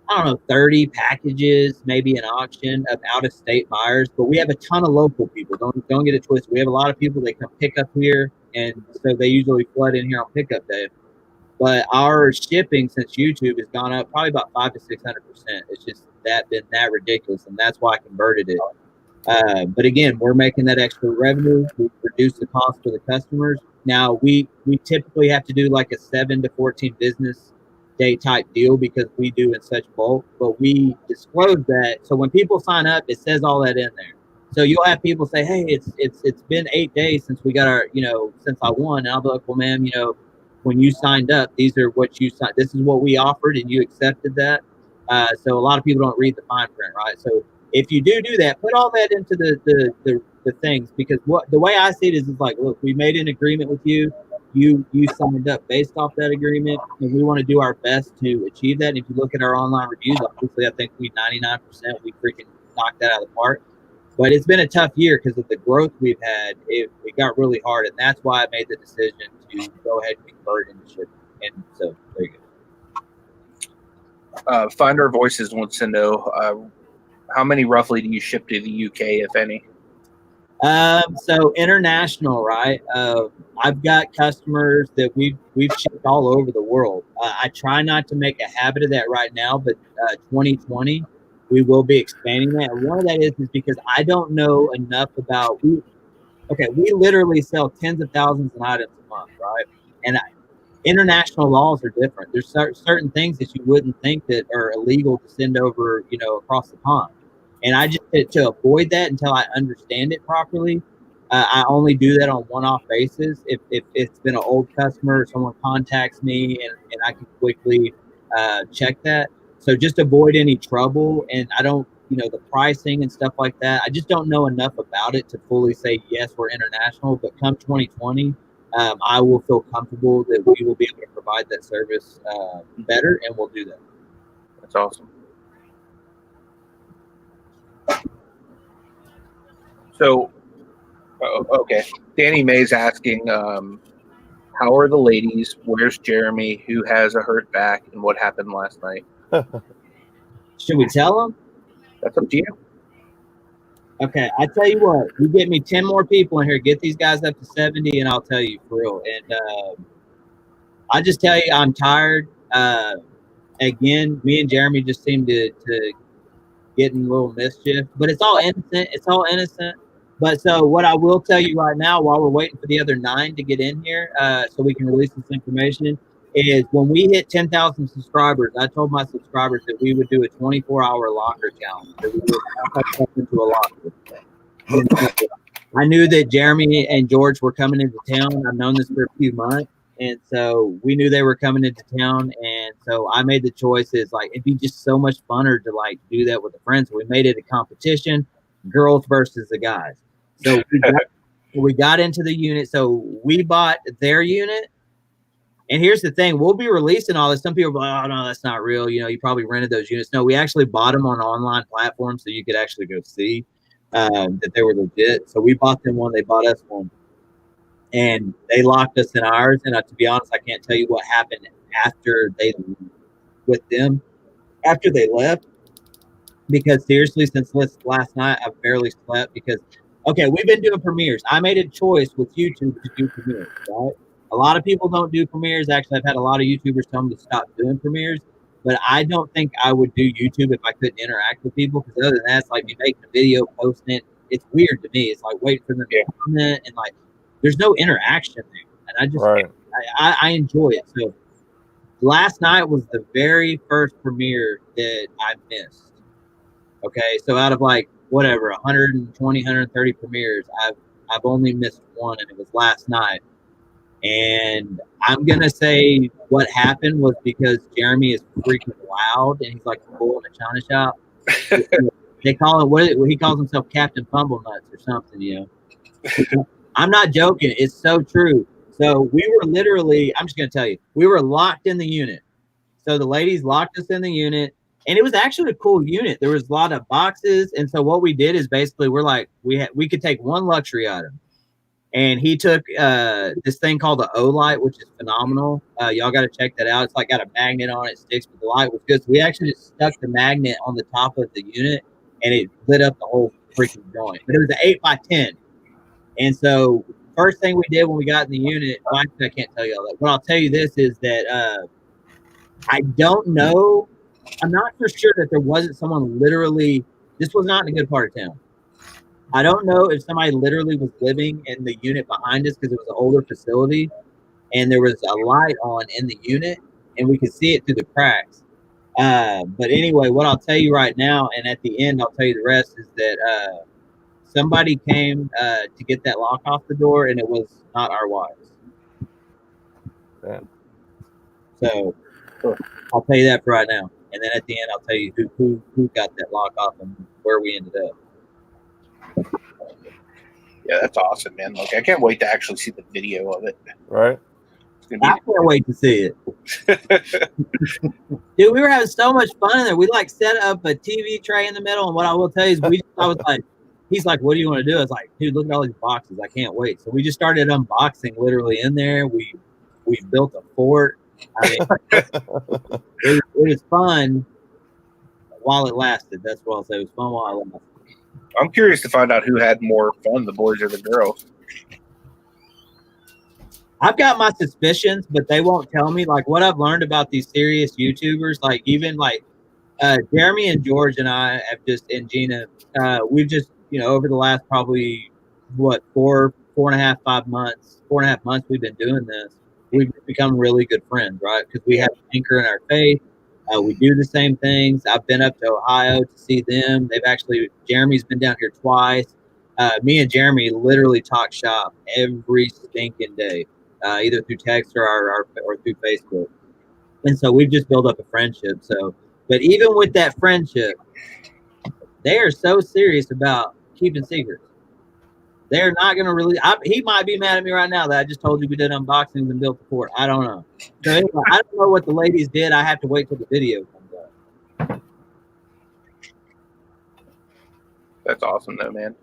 I don't know, 30 packages, maybe an auction of out-of-state buyers. But we have a ton of local people. Don't get it twisted. We have a lot of people that come pick up here, and so they usually flood in here on pickup day. But our shipping since YouTube has gone up probably about 500 to 600%. It's just been that ridiculous, and that's why I converted it. But again, we're making that extra revenue. We reduce the cost for the customers. Now we typically have to do like a 7 to 14 business day type deal because we do in such bulk, but we disclose that. So when people sign up, it says all that in there. So you'll have people say, hey, it's been 8 days since we got our, since I won. And I'll be like, well, ma'am, when you signed up, these are what you signed. This is what we offered and you accepted that. So a lot of people don't read the fine print, right? So if you do that, put all that into the things, because the way I see it is like, look, we made an agreement with you. You signed up based off that agreement, and we want to do our best to achieve that. And if you look at our online reviews, obviously I think we 99%, we freaking knocked that out of the park. But it's been a tough year because of the growth we've had. It got really hard, and that's why I made the decision to go ahead and convert into shipping. And so there you go. Find Our Voices wants to know, how many roughly do you ship to the UK, if any? So international, right? I've got customers that we've shipped all over the world. I try not to make a habit of that right now, but 2020 we will be expanding that. And one of that is because I don't know enough about. We literally sell tens of thousands of items a month, right? And international laws are different. There's certain things that you wouldn't think that are illegal to send over, across the pond. And I just, to avoid that until I understand it properly, I only do that on one-off basis. If it's been an old customer or someone contacts me and I can quickly check that. So just avoid any trouble. And I don't, the pricing and stuff like that, I just don't know enough about it to fully say, yes, we're international. But come 2020, I will feel comfortable that we will be able to provide that service better, and we'll do that. That's awesome. So, okay. Danny May's asking, how are the ladies? Where's Jeremy? Who has a hurt back? And what happened last night? Should we tell them? That's up to you. Okay, I tell you what. You get me 10 more people in here. Get these guys up to 70, and I'll tell you for real. And I just tell you, I'm tired. Again, me and Jeremy just seem to get in a little mischief, but it's all innocent. It's all innocent. But so what I will tell you right now, while we're waiting for the other 9 to get in here, so we can release this information, is when we hit 10,000 subscribers, I told my subscribers that we would do a 24-hour locker challenge. That we would lock up into a locker. And I knew that Jeremy and George were coming into town. I've known this for a few months. And so we knew they were coming into town. And so I made the choices, like, it'd be just so much funner to like do that with the friends. So we made it a competition, girls versus the guys. So we got into the unit. So we bought their unit. And here's the thing, we'll be releasing all this. Some people are like, oh, no, that's not real. You probably rented those units. No, we actually bought them on online platforms so you could actually go see that they were legit. So we bought them one. They bought us one. And they locked us in ours. And to be honest, I can't tell you what happened after they left. Because seriously, since last night, I've barely slept because, okay, we've been doing premieres. I made a choice with YouTube to do premieres, right? A lot of people don't do premieres. Actually, I've had a lot of YouTubers tell me to stop doing premieres. But I don't think I would do YouTube if I couldn't interact with people. Because other than that, it's like me making a video, posting it. It's weird to me. It's like waiting for them to comment and like there's no interaction there. And I just I enjoy it. So last night was the very first premiere that I missed. Okay, so out of like whatever 120, 130 premieres, I've only missed one, and it was last night. And I'm gonna say what happened was because Jeremy is freaking loud, and he's like a bull in a china shop. They call it he calls himself Captain Fumble Nuts or something, I'm not joking. It's so true. So we were literally, I'm just gonna tell you, we were locked in the unit. So the ladies locked us in the unit, and it was actually a cool unit. There was a lot of boxes, and so what we did is basically we're like we could take one luxury item. And he took this thing called the O light, which is phenomenal. Y'all got to check that out. It's like got a magnet on it, sticks, but the light was good. So we actually just stuck the magnet on the top of the unit, and it lit up the whole freaking joint. But it was an 8x10. And so first thing we did when we got in the unit, well, I can't tell you all that. What I'll tell you this is that I don't know. I'm not for sure that there wasn't someone literally. This was not in a good part of town. I don't know if somebody literally was living in the unit behind us because it was an older facility and there was a light on in the unit and we could see it through the cracks. But anyway, what I'll tell you right now, and at the end, I'll tell you the rest, is that somebody came to get that lock off the door and it was not our wives. Damn. So I'll tell you that for right now. And then at the end, I'll tell you who got that lock off and where we ended up. Yeah, that's awesome, man. Like, I can't wait to actually see the video of it. Right? I can't wait to see it. Dude, we were having so much fun in there. We like set up a TV tray in the middle, and what I will tell you is I was like, he's like, what do you want to do? I was like, dude, look at all these boxes. I can't wait. So we just started unboxing literally in there. We built a fort. I mean, it was fun while it lasted. That's what I'll say. It was fun while it lasted. I'm curious to find out who had more fun, the boys or the girls. I've got my suspicions, but they won't tell me. Like what I've learned about these serious YouTubers, like even like Jeremy and George and I have just, and Gina, we've just, over the last probably 4.5 months we've been doing this. we've become really good friends, right? Because we have an anchor in our faith. We do the same things. I've been up to Ohio to see them. Jeremy's been down here twice. Me and Jeremy literally talk shop every stinking day, either through text or through Facebook. And so we've just built up a friendship. So, but even with that friendship, they are so serious about keeping secrets. They're not going to release. He might be mad at me right now that I just told you we did unboxings and built the fort. I don't know. So anyway, I don't know what the ladies did. I have to wait till the video comes up. That's awesome, though, man.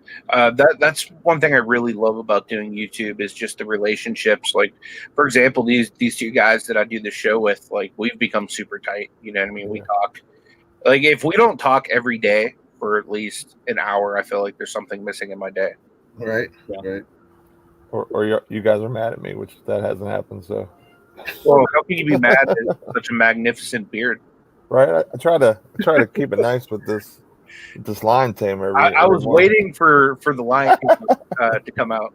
That's one thing I really love about doing YouTube is just the relationships. Like, for example, these two guys that I do the show with, like, we've become super tight. You know what I mean? We talk. Like, if we don't talk every day for at least an hour, I feel like there's something missing in my day. Right. Yeah. Right. Or you guys are mad at me, which that hasn't happened. So, well, how can you be mad at such a magnificent beard? Right, I try to keep it nice with this lion tamer. I was waiting for the lion tamer to come out.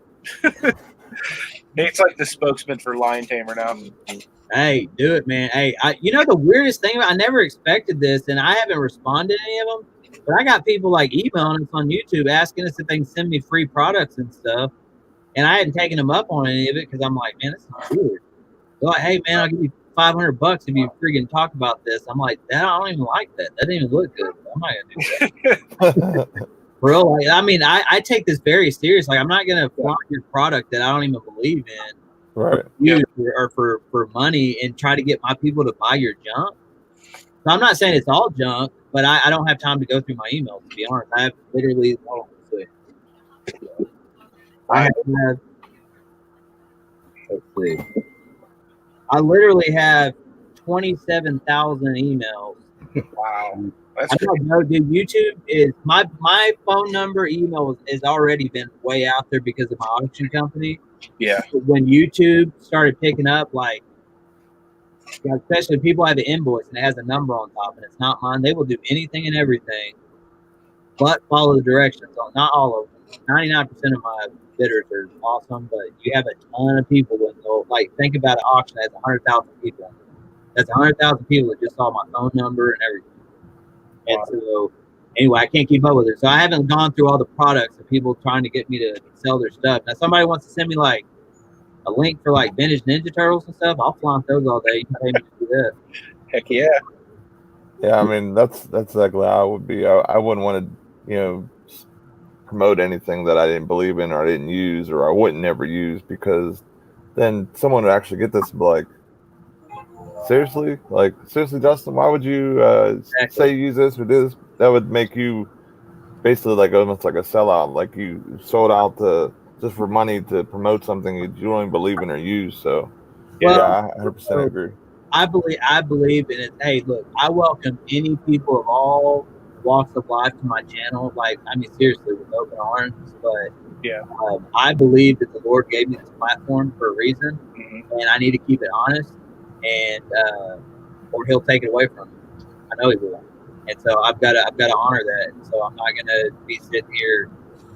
Nate's like the spokesman for lion tamer now. Hey, do it, man. Hey, the weirdest thing, I never expected this, and I haven't responded to any of them. But I got people like emailing us on YouTube asking us if they can send me free products and stuff. And I hadn't taken them up on any of it because I'm like, man, this is weird. They're like, hey, man, I'll give you $500 if you freaking talk about this. I'm like, I don't even like that. That didn't even look good. I'm not going to do that. For real, like, I mean, I take this very serious. Like, I'm not going to flaunt your product that I don't even believe in. Right. Or for money and try to get my people to buy your junk. So I'm not saying it's all junk, but I don't have time to go through my emails, to be honest. I have literally, I literally have 27,000 emails. Wow. I don't know, dude. YouTube is my phone number, email has already been way out there because of my auction company. Yeah. When YouTube started picking up, like, especially people have an invoice and it has a number on top and it's not mine, they will do anything and everything but follow the directions. Not all of them. 99% of my bidders are awesome, but you have a ton of people when they'll, like, think about an auction that has 100,000 people. That's 100,000 people that just saw my phone number and everything. And so, anyway, I can't keep up with it. So I haven't gone through all the products of people trying to get me to sell their stuff. Now, somebody wants to send me, like, a link for, like, vintage Ninja Turtles and stuff. I'll flaunt those all day. You can pay me to do that. Heck yeah. Yeah, I mean, that's exactly how I would be. I wouldn't want to, promote anything that I didn't believe in or I didn't use or I wouldn't never use, because then someone would actually get this and be like, seriously, Justin, why would you say use this or do this? That would make you basically like almost like a sellout, like you sold out just for money to promote something you don't even believe in or use. So I 100% agree. I believe in it. Hey, look, I welcome any people of all walks of life to my channel. Like, I mean, seriously, with open arms. But I believe that the Lord gave me this platform for a reason, and I need to keep it honest, and or He'll take it away from me. I know He will, and so I've got to honor that. So I'm not gonna be sitting here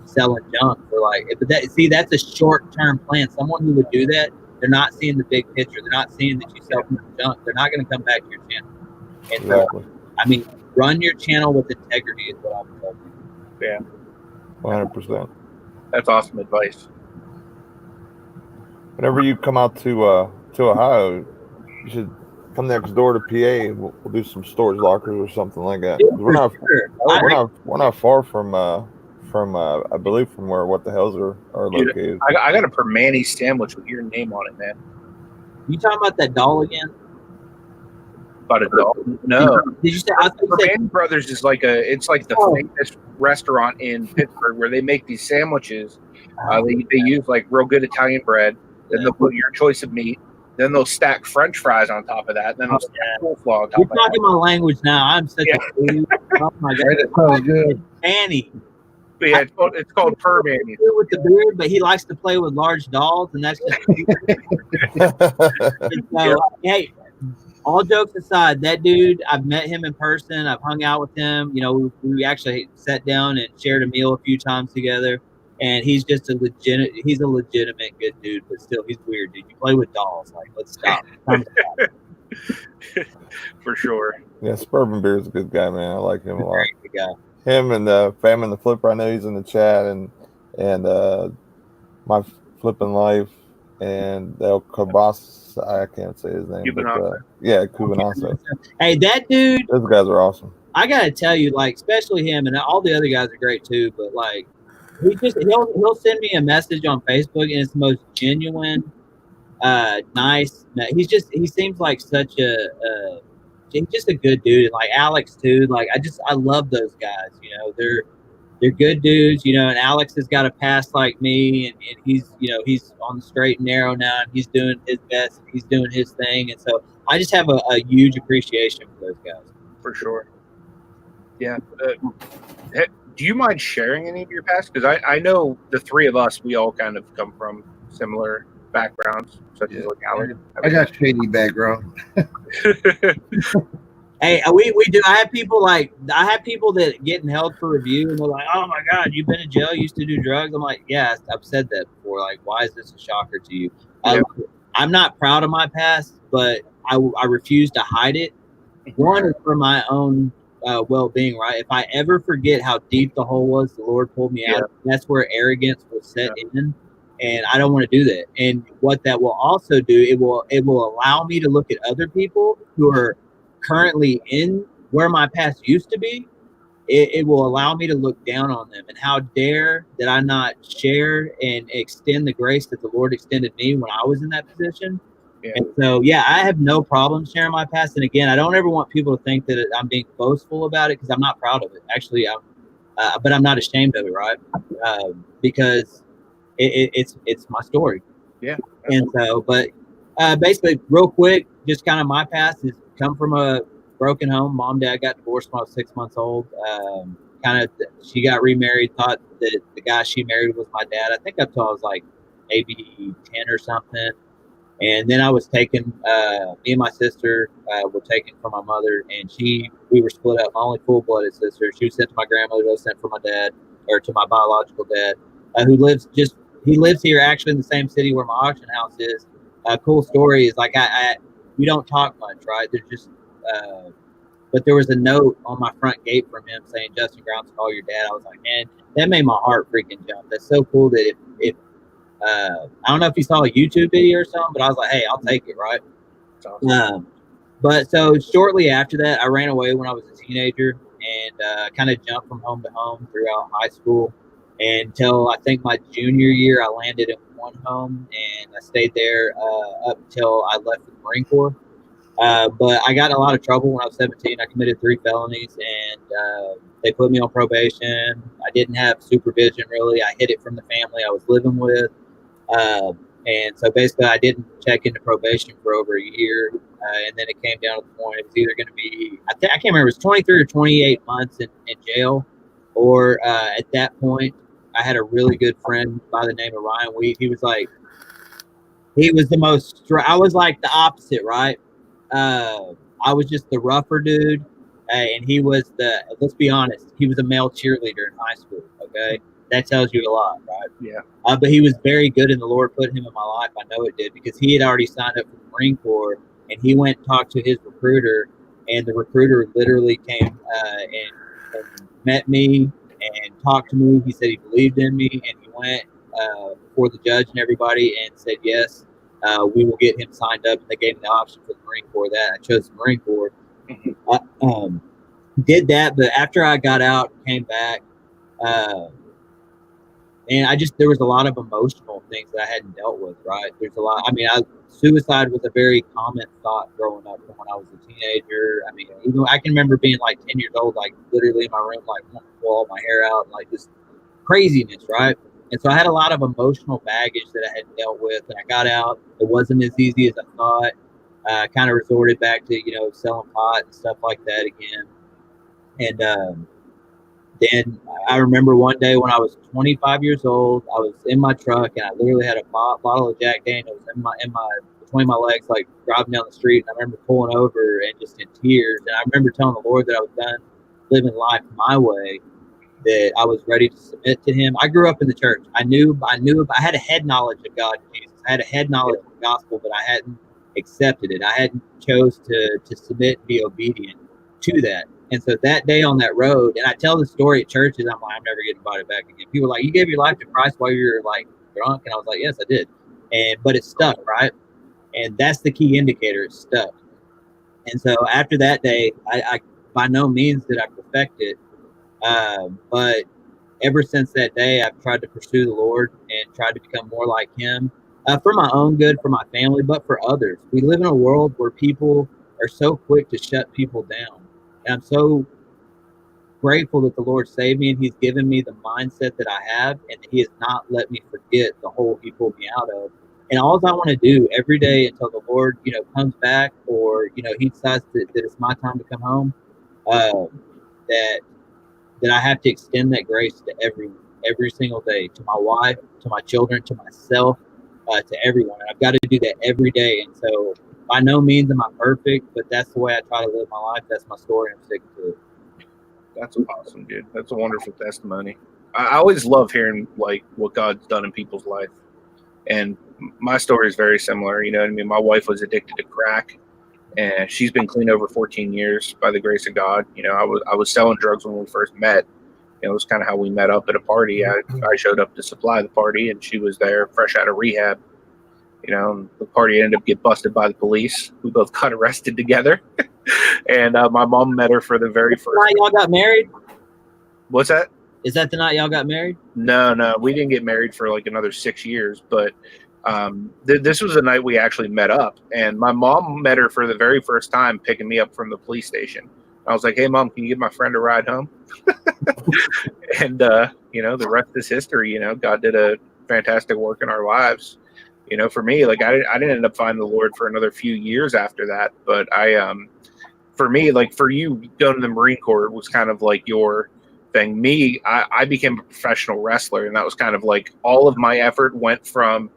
selling junk for but that's a short-term plan. Someone who would do that, they're not seeing the big picture. They're not seeing that you sell junk. They're not going to come back to your channel. And exactly. So, I mean, run your channel with integrity is what I would tell you. Yeah. 100%. That's awesome advice. Whenever you come out to Ohio, you should come next door to PA. We'll do some storage lockers or something like that. We're not far from I believe from where What the Hales are located. I got a Permani sandwich with your name on it, man. You talking about that doll again? About a doll? No. Did you say Permani Brothers is like the famous restaurant in Pittsburgh where they make these sandwiches. They use like real good Italian bread. Then they'll put your choice of meat. Then they'll stack French fries on top of that. Then they'll stack coleslaw on top You're of that. talking my language now. I'm such a dude. Oh my god, That sounds good. Annie. Yeah, it's called Permani. With the beard, but he likes to play with large dolls, and that's just. So, hey, all jokes aside, that dude, I've met him in person. I've hung out with him. We actually sat down and shared a meal a few times together. and he's just he's a legitimate good dude, but still he's weird, dude. You play with dolls, like let's stop. For sure. Yeah, Suburban Beer is a good guy, man. I like him a lot. Good guy. Him and Fam and the Flipper. I know he's in the chat, and my flipping life and El Cabas. I can't say his name, but yeah, Cubanazo. Hey, that dude. Those guys are awesome. I gotta tell you, like, especially him, and all the other guys are great too. But like, he'll send me a message on Facebook, and it's the most genuine, nice. He seems like such he's just a good dude. And like Alex too. Like I love those guys. You know, they're good dudes. You know, and Alex has got a past like me, and he's on the straight and narrow now, and he's doing his best. He's doing his thing, and so I just have a huge appreciation for those guys. For sure. Yeah. Do you mind sharing any of your past? Because I know the three of us, we all kind of come from similar backgrounds, such as like Alex. I got shady background. Hey, we do. I have people that getting held for review, and they're like, "Oh my God, you've been in jail, you used to do drugs." I'm like, "Yeah, I've said that before. Like, why is this a shocker to you?" Yeah. I'm not proud of my past, but I refuse to hide it. One is for my own well-being, right? If I ever forget how deep the hole was, the Lord pulled me out. That's where arrogance will set in, and I don't want to do that. And what that will also do, it will allow me to look at other people who are currently in where my past used to be. It will allow me to look down on them, and how dare that I not share and extend the grace that the Lord extended me when I was in that position. Yeah. And so, yeah, I have no problem sharing my past. And again, I don't ever want people to think that I'm being boastful about it, because I'm not proud of it. Actually, but I'm not ashamed of it, right? Because it's my story. Yeah. And so, but basically, real quick, just kind of my past is come from a broken home. Mom, dad got divorced when I was 6 months old. She got remarried, thought that the guy she married was my dad. I think up till I was like maybe 10 or something. And then I was taken, me and my sister were taken from my mother, and we were split up. My only full-blooded sister, she was sent to my grandmother, I was sent from my dad, or to my biological dad, who lives here actually in the same city where my auction house is. Cool story is like we don't talk much, right? There's just, but there was a note on my front gate from him saying, "Justin Grimes, call your dad." I was like, man, that made my heart freaking jump. That's so cool that if I don't know if you saw a YouTube video or something, but I was like, hey, I'll take it, right? Awesome. But so shortly after that, I ran away when I was a teenager, and kind of jumped from home to home throughout high school until I think my junior year. I landed in one home, and I stayed there up until I left for the Marine Corps. But I got in a lot of trouble when I was 17. I committed 3 felonies, and they put me on probation. I didn't have supervision, really. I hid it from the family I was living with. And so basically I didn't check into probation for over a year. And then it came down to the point it was either going to be, I can't remember, it was 23 or 28 months in jail. Or at that point, I had a really good friend by the name of Ryan Wheat. He was the most, I was like the opposite, right? I was just the rougher dude. And he was let's be honest, he was a male cheerleader in high school. Okay. That tells you a lot, right? Yeah. But he was very good, and the Lord put him in my life. I know it did, because he had already signed up for the Marine Corps, and he went and talked to his recruiter, and the recruiter literally came and met me and talked to me. He said he believed in me, and he went before the judge and everybody and said, yes, we will get him signed up. And they gave me the option for the Marine Corps. That I chose the Marine Corps. Did that, but after I got out and came back, and there was a lot of emotional things that I hadn't dealt with, right? There's a lot. I mean, suicide was a very common thought growing up from when I was a teenager. I mean, even I can remember being like 10 years old, like literally in my room, like wanting to pull all my hair out, like just craziness, right? And so I had a lot of emotional baggage that I hadn't dealt with, and I got out. It wasn't as easy as I thought. I kind of resorted back to, selling pot and stuff like that again. And then I remember one day when I was 25 years old, I was in my truck, and I literally had a bottle of Jack Daniels in my between my legs, like driving down the street. And I remember pulling over and just in tears. And I remember telling the Lord that I was done living life my way. that I was ready to submit to him. I grew up in the church. I had a head knowledge of God and Jesus. I had a head knowledge of the gospel, but I hadn't accepted it. I hadn't chose to submit and be obedient to that. And so that day on that road, and I tell the story at churches, I'm like, I'm never getting invited back again. People are like, you gave your life to Christ while you were like drunk, and I was like, yes, I did. But it's stuck, right? And that's the key indicator. It's stuck. And so after that day, I by no means did I perfect it. But ever since that day, I've tried to pursue the Lord and tried to become more like Him for my own good, for my family, but for others. We live in a world where people are so quick to shut people down. And I'm so grateful that the Lord saved me and He's given me the mindset that I have, and He has not let me forget the hole He pulled me out of. And all I want to do every day until the Lord, comes back, or He decides that it's my time to come home, that I have to extend that grace to every single day, to my wife, to my children, to myself, to everyone. And I've got to do that every day. And so, by no means am I perfect, but that's the way I try to live my life. That's my story, and I'm sticking to it. That's awesome, dude. That's a wonderful testimony. I always love hearing like what God's done in people's life, and my story is very similar. You know what I mean? My wife was addicted to crack, and she's been clean over 14 years by the grace of God. I was selling drugs when we first met. It was kind of how we met up at a party. I showed up to supply the party, and she was there fresh out of rehab. The party ended up getting busted by the police. We both got arrested together. And my mom met her for the very first night y'all got married? What's that? Is that the night y'all got married? No, we didn't get married for like another 6 years, but this was the night we actually met up, and my mom met her for the very first time picking me up from the police station. I was like, hey mom, can you give my friend a ride home? And the rest is history. God did a fantastic work in our lives. For me, like I didn't end up finding the Lord for another few years after that, but for me, like for you going to the Marine Corps was kind of like your thing. Me, I became a professional wrestler, and that was kind of like all of my effort went from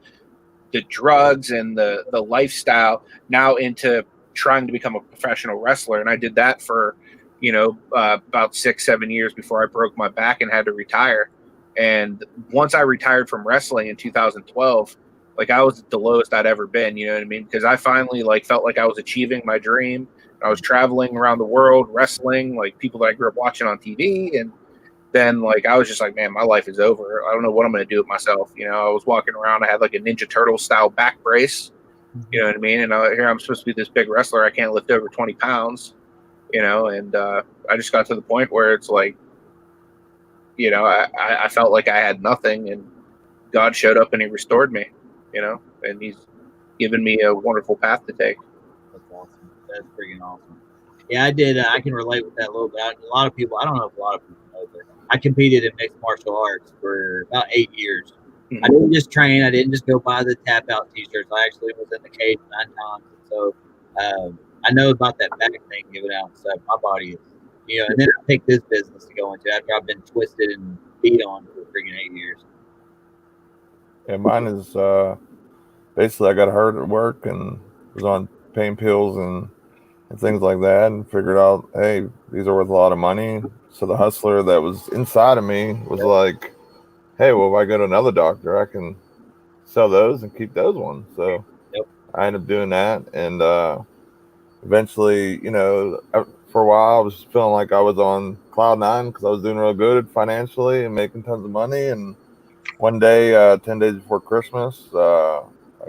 the drugs and the lifestyle now into trying to become a professional wrestler. And I did that for, about 6-7 years before I broke my back and had to retire. And once I retired from wrestling in 2012, like I was the lowest I'd ever been, you know what I mean? Because I finally like felt like I was achieving my dream. I was traveling around the world, wrestling, like people that I grew up watching on TV. And then like I was just like, man, my life is over. I don't know what I'm going to do with myself. I was walking around. I had like a Ninja Turtle style back brace. You know what I mean? And here I'm supposed to be this big wrestler. I can't lift over 20 pounds. And I just got to the point where it's like, I felt like I had nothing, and God showed up and He restored me. And He's given me a wonderful path to take. That's awesome. That's freaking awesome. Yeah, I did. I can relate with that a little bit. A lot of people, I don't know if a lot of people know, but I competed in mixed martial arts for about 8 years. Mm-hmm. I didn't just train. I didn't just go buy the tap out t-shirts. I actually was in the cage 9 times. So I know about that back thing, giving out and stuff. My body is, and then I picked this business to go into after I've been twisted and beat on for freaking 8 years. Yeah, mine is basically I got hurt at work and was on pain pills and things like that, and figured out, hey, these are worth a lot of money. So the hustler that was inside of me was like, hey, well, if I go to another doctor, I can sell those and keep those ones. So I ended up doing that, and eventually, for a while I was feeling like I was on cloud 9 because I was doing real good financially and making tons of money. And one day, 10 days before Christmas, I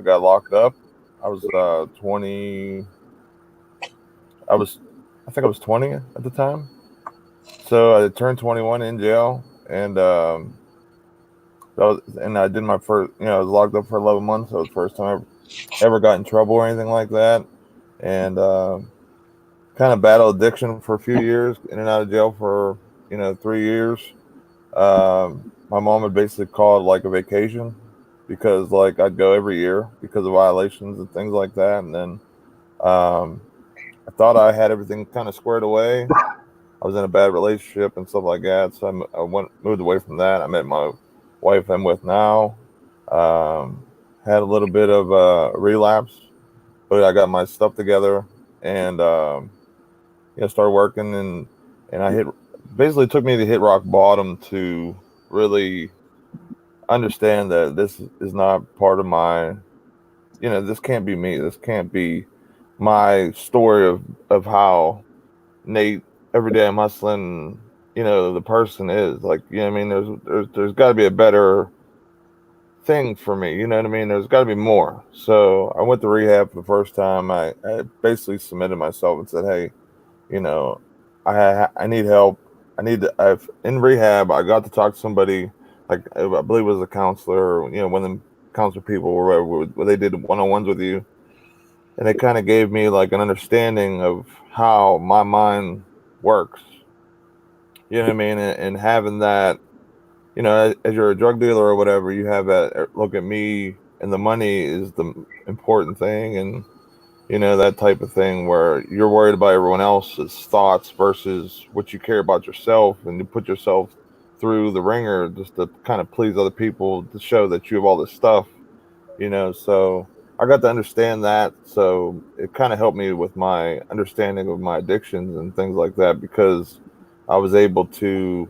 got locked up. I was 20. I think I was 20 at the time. So I turned 21 in jail, and I did my first. I was locked up for 11 months. So it was the first time I ever got in trouble or anything like that, and kind of battled addiction for a few years, in and out of jail for 3 years. My mom had basically called like a vacation because like I'd go every year because of violations and things like that, and then I thought I had everything kind of squared away. I was in a bad relationship and stuff like that, so I moved away from that. I met my wife I'm with now. Had a little bit of a relapse, but I got my stuff together and started working, and I hit basically took me to hit rock bottom to really understand that this is not part of my, this can't be me. This can't be my story of how Nate every day I'm hustling, the person is like, I mean, there's got to be a better thing for me. You know what I mean? There's got to be more. So I went to rehab for the first time. I basically submitted myself and said, hey, you know, I need help. I've in rehab. I got to talk to somebody like I believe it was a counselor, or, one of them counselor people or whatever, where they did one-on-ones with you, and it kind of gave me like an understanding of how my mind works. You know what I mean? And having that, as you're a drug dealer or whatever, you have that look at me, and the money is the important thing, and that type of thing where you're worried about everyone else's thoughts versus what you care about yourself, and you put yourself through the ringer just to kind of please other people to show that you have all this stuff, so I got to understand that. So it kind of helped me with my understanding of my addictions and things like that, because I was able to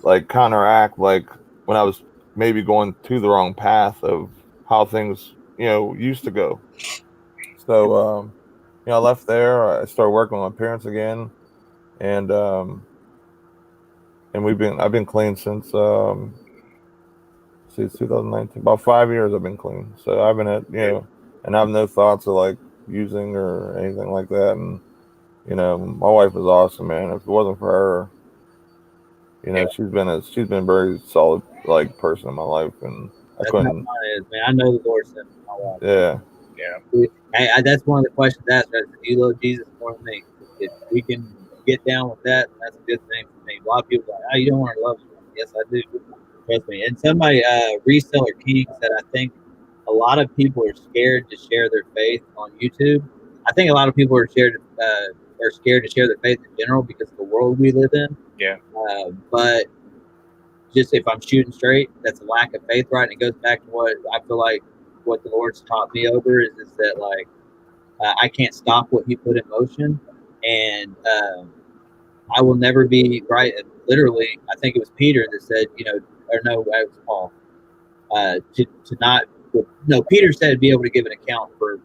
like counteract like when I was maybe going to the wrong path of how things, used to go. So, I left there. I started working with my parents again, and I've been clean since see, it's 2019. About 5 years I've been clean. So I've been and I have no thoughts of like using or anything like that. And my wife is awesome, man. If it wasn't for her, she's been a very solid like person in my life, and I That's how couldn't. mine is, man. I know the Lord sent my wife. Yeah. Yeah. Hey, that's one of the questions asked. Right? Do you love Jesus more than me? If we can get down with that, that's a good thing for me. A lot of people are like, oh, you don't want to love him. Yes, I do. Trust me. And somebody, Reseller King, said, I think a lot of people are scared to share their faith on YouTube. I think a lot of people are scared to share their faith in general because of the world we live in. Yeah. But just if I'm shooting straight, that's a lack of faith, right? And it goes back to what I feel like what the Lord's taught me over is that like I can't stop what He put in motion, and I will never be right. And literally, I think it was Peter that said, or no, it was Paul. To not, no, Peter said be able to give an account for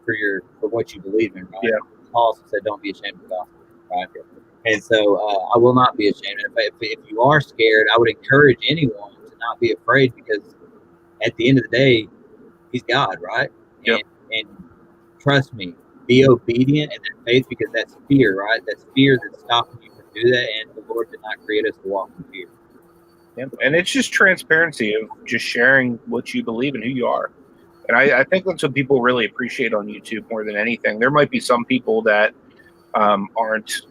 what you believe in, right? Yeah. Paul also said don't be ashamed of the gospel, right? And so I will not be ashamed. And if you are scared, I would encourage anyone to not be afraid, because at the end of the day, He's God, right? Yep. And trust me, be obedient and in faith, because that's fear, right? That's fear that's stopping you from doing that. And the Lord did not create us to walk in fear. Yeah. And it's just transparency of just sharing what you believe and who you are. And I think that's what people really appreciate on YouTube more than anything. There might be some people that aren't,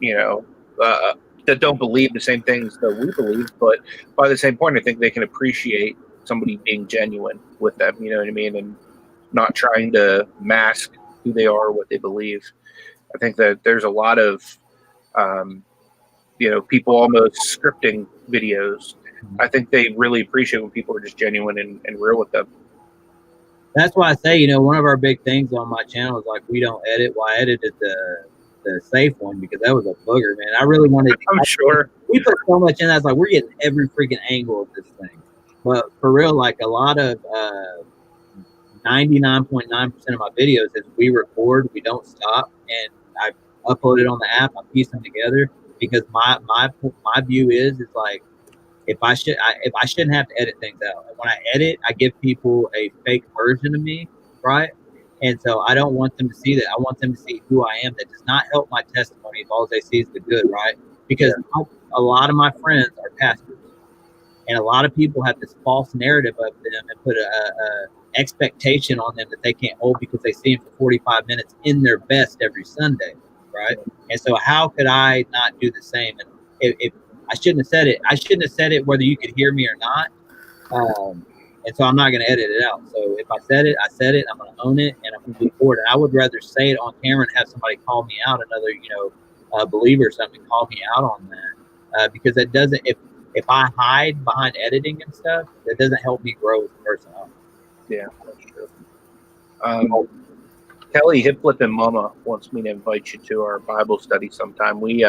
that don't believe the same things that we believe, but by the same point, I think they can appreciate somebody being genuine with them, you know what I mean? And not trying to mask who they are or what they believe. I think that there's a lot of, people almost scripting videos. I think they really appreciate when people are just genuine and real with them. That's why I say, one of our big things on my channel is like we don't edit. Well, I edited the safe one because that was a booger, man. I really wanted. I'm sure we put so much in that. It's like we're getting every freaking angle of this thing. But for real, like a lot of 99.9% of my videos is we record, we don't stop, and I upload it on the app. I piece them together because my view is like if I shouldn't have to edit things out. And when I edit, I give people a fake version of me, right? And so I don't want them to see that. I want them to see who I am. That does not help my testimony if all they see is the good, right? Because a lot of my friends are pastors, and a lot of people have this false narrative of them and put a expectation on them that they can't hold because they see them for 45 minutes in their best every Sunday, right? And so how could I not do the same? And if I shouldn't have said it. I shouldn't have said it whether you could hear me or not. And so I'm not going to edit it out. So if I said it, I said it. I'm going to own it, and I'm going to move forward. And I would rather say it on camera and have somebody call me out, another, believer or something, call me out on that. Because that doesn't, if I hide behind editing and stuff, that doesn't help me grow as a person. Yeah, that's true. Kelly Hip Flip and Mama wants me to invite you to our Bible study sometime. We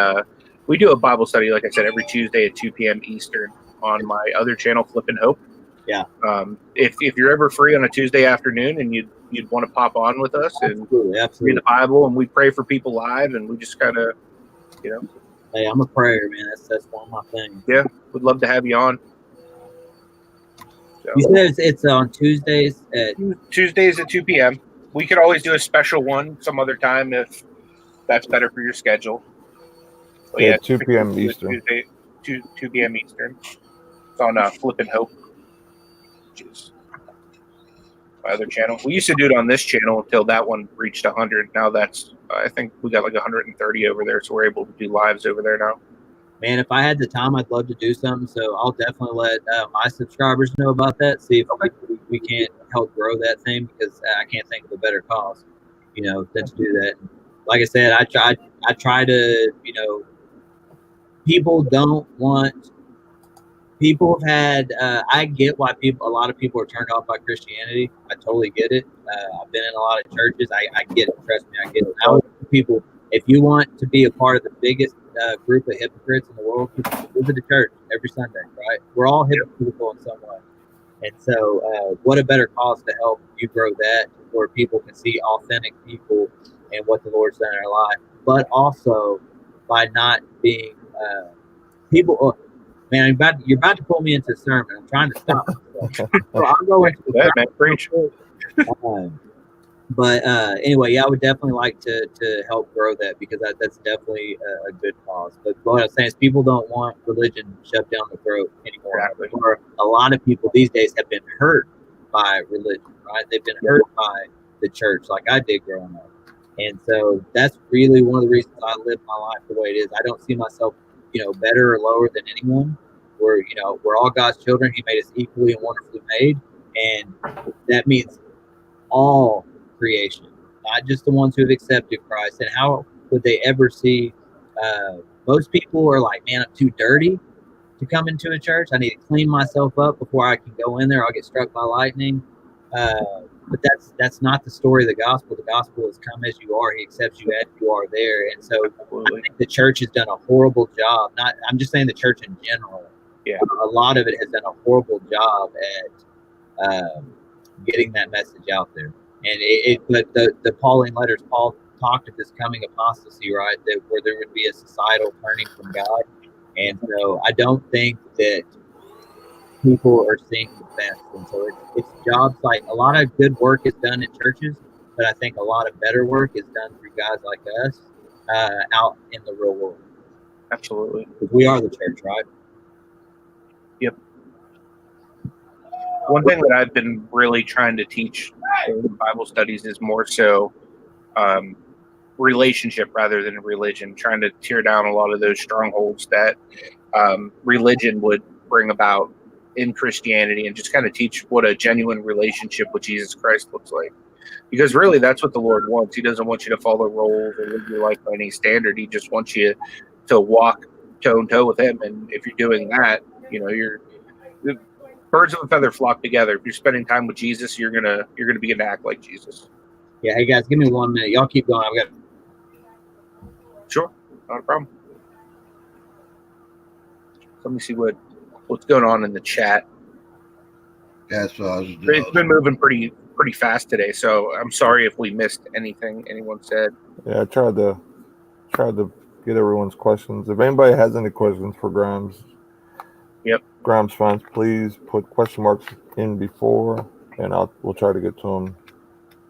we do a Bible study, like I said, every Tuesday at 2 p.m. Eastern on my other channel, Flippin' Hope. Yeah. If you're ever free on a Tuesday afternoon and you'd want to pop on with us and absolutely read the Bible, and we pray for people live, and we just kind of, Hey, I'm a prayer, man. That's one of my things. Yeah, we'd love to have you on. So, you said it's on Tuesdays at Tuesdays at 2 p.m. We could always do a special one some other time if that's better for your schedule. But Yeah, 2 p.m. Eastern. Tuesday, 2 p.m. Eastern. It's on Flippin' Hope, which is my other channel. We used to do it on this channel until that one reached 100. Now that's, I think we got like 130 over there, so we're able to do lives over there now. Man, if I had the time, I'd love to do something. So I'll definitely let my subscribers know about that. See if we can't help grow that thing, because I can't think of a better cause, than to do that. Like I said, I try to, people don't want. People have had. I get why a lot of people are turned off by Christianity. I totally get it. I've been in a lot of churches. I get it. Trust me, I get it. I would tell people, if you want to be a part of the biggest group of hypocrites in the world, visit a church every Sunday. Right? We're all hypocritical in some way, and so what a better cause to help you grow that, where people can see authentic people and what the Lord's done in their life, but also by not being people. Man, you're about to pull me into a sermon. I'm trying to stop myself. So I'll go into the man, preach. But anyway, yeah, I would definitely like to help grow that, because that's definitely a good cause. But what I'm saying is, people don't want religion shoved down the throat anymore. Exactly. Or a lot of people these days have been hurt by religion, right? They've been hurt by the church, like I did growing up. And so that's really one of the reasons I live my life the way it is. I don't see myself, better or lower than anyone. We're all God's children. He made us equally and wonderfully made, and that means all creation, not just the ones who have accepted Christ. And how would they ever see? Most people are like, man, I'm too dirty to come into a church. I need to clean myself up before I can go in there. I'll get struck by lightning. But that's not the story of the gospel. The gospel is, come as you are. He accepts you as you are there. And so I think the church has done a horrible job. I'm just saying the church in general. Yeah. A lot of it has done a horrible job at getting that message out there. And but the Pauline letters, Paul talked of this coming apostasy, right? Where there would be a societal turning from God. And so I don't think that people are seeing the best. And so it's jobs, like a lot of good work is done in churches, but I think a lot of better work is done through guys like us out in the real world. Absolutely. We are the church, right? Yep. One thing that I've been really trying to teach in Bible studies is more so relationship rather than religion, trying to tear down a lot of those strongholds that religion would bring about in Christianity, and just kind of teach what a genuine relationship with Jesus Christ looks like. Because really, that's what the Lord wants. He doesn't want you to follow rules or live your life by any standard. He just wants you to walk toe and toe with Him. And if you're doing that, you're birds of a feather flock together. If you're spending time with Jesus, you're gonna begin to act like Jesus. Yeah. Hey guys, give me 1 minute. Y'all keep going. I've got. Sure, not a problem. Let me see what's going on in the chat. That's what I was doing. It's been moving pretty fast today, so I'm sorry if we missed anything anyone said. Yeah, I tried to get everyone's questions. If anybody has any questions for Grimes, Grimes fans, please put question marks in before, and we'll try to get to them.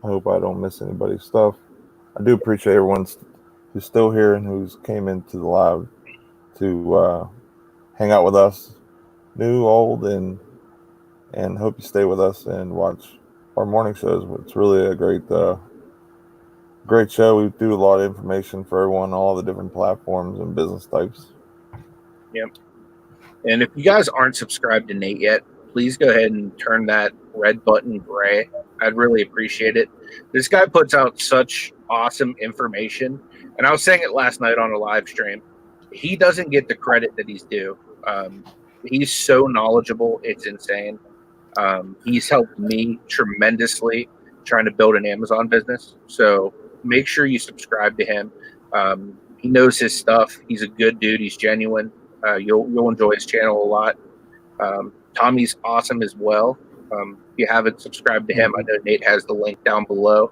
I hope I don't miss anybody's stuff. I do appreciate everyone who's still here and who's came into the live to hang out with us, new, old, and hope you stay with us and watch our morning shows. It's really a great show. We do a lot of information for everyone, all the different platforms and business types. Yep. And if you guys aren't subscribed to Nate yet, please go ahead and turn that red button gray. I'd really appreciate it. This guy puts out such awesome information. And I was saying it last night on a live stream. He doesn't get the credit that he's due. He's so knowledgeable. It's insane. He's helped me tremendously trying to build an Amazon business. So make sure you subscribe to him. He knows his stuff. He's a good dude. He's genuine. You'll enjoy his channel a lot. Tommy's awesome as well. If you haven't subscribed to him, I know Nate has the link down below.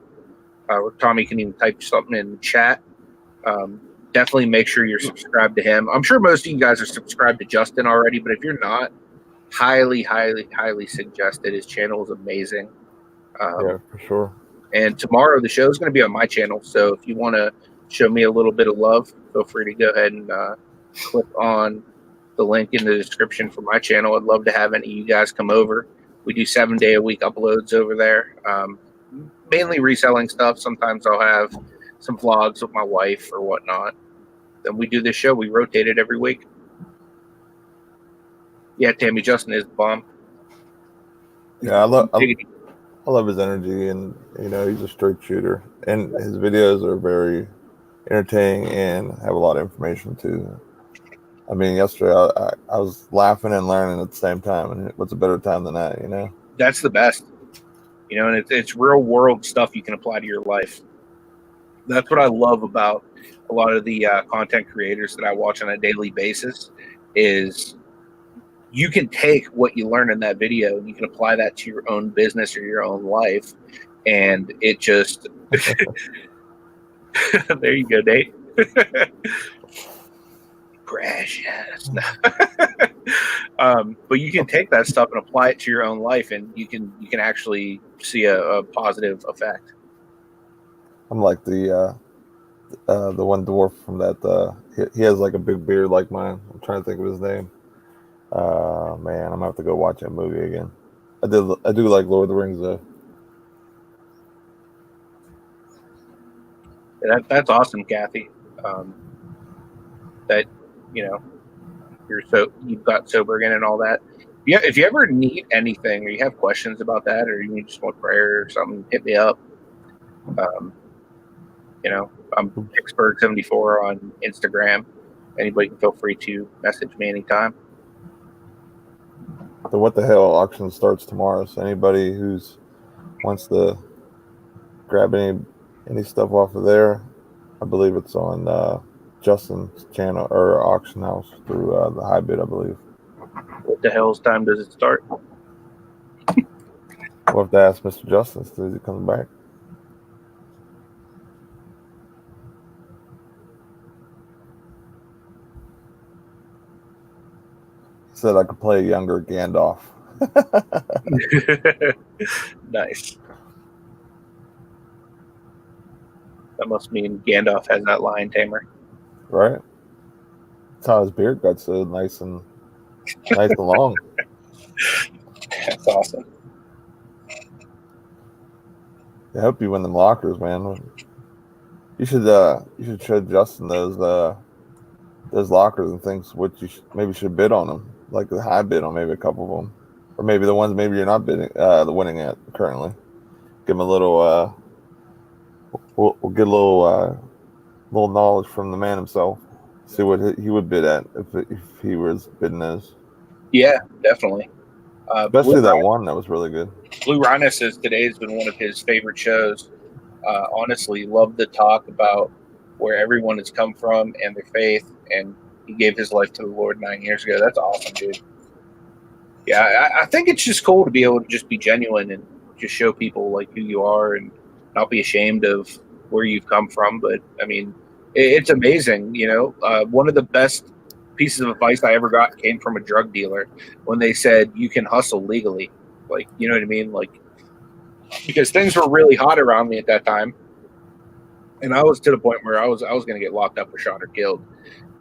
Or Tommy can even type something in the chat. Definitely make sure you're subscribed to him. I'm sure most of you guys are subscribed to Justin already, but if you're not, highly, highly, highly suggest it. His channel is amazing. Yeah, for sure. And tomorrow the show is going to be on my channel, so if you want to show me a little bit of love, feel free to go ahead and click on the link in the description for my channel. I'd love to have any of you guys come over. We do 7-day-a-week uploads over there, mainly reselling stuff. Sometimes I'll have some vlogs with my wife or whatnot. Then we do this show. We rotate it every week. Yeah, Tammy, Justin is the bomb. Yeah, I love his energy, and he's a straight shooter, and his videos are very entertaining and have a lot of information too. I mean, yesterday I was laughing and learning at the same time, and what's a better time than that, That's the best. And it's real world stuff you can apply to your life. That's what I love about a lot of the content creators that I watch on a daily basis is you can take what you learn in that video and you can apply that to your own business or your own life. And it just, there you go, Nate. Gracious. But you can take that stuff and apply it to your own life, and you can actually see a positive effect. I'm like the one dwarf from that. He has like a big beard like mine. I'm trying to think of his name. Man, I'm gonna have to go watch that movie again. I do like Lord of the Rings though. That's awesome, Kathy. That you've got sober again and all that. Yeah, if you ever need anything or you have questions about that, or you just want prayer or something, hit me up. I'm Picksburgh 74 on Instagram. Anybody can feel free to message me anytime. The What the Hell auction starts tomorrow, so anybody who's wants to grab any stuff off of there, I believe it's on Justin's channel or auction house through the High Bid, I believe. What the hell's time does it start? We'll have to ask Mr. Justin as soon as he comes back. He said I could play a younger Gandalf. Nice. That must mean Gandalf has that lion tamer. Right? That's how his beard got so nice and long. That's awesome. I hope you win them lockers, man. You should show Justin those lockers and things. What you maybe should bid on them, like the high bid on maybe a couple of them, or maybe the ones maybe you're not bidding winning at currently. Give him a little. We'll get a little knowledge from the man himself. See what he would bid at if he was bidding those. Yeah, definitely. Especially that one that was really good. Blue Rhino says today's been one of his favorite shows. Honestly, love to talk about where everyone has come from and their faith, and he gave his life to the Lord 9 years ago. That's awesome, dude. Yeah, I think it's just cool to be able to just be genuine and just show people like who you are and not be ashamed of where you've come from. But I mean, it's amazing. One of the best pieces of advice I ever got came from a drug dealer when they said you can hustle legally. Like, you know what I mean? Like, because things were really hot around me at that time, and I was to the point where I was going to get locked up or shot or killed.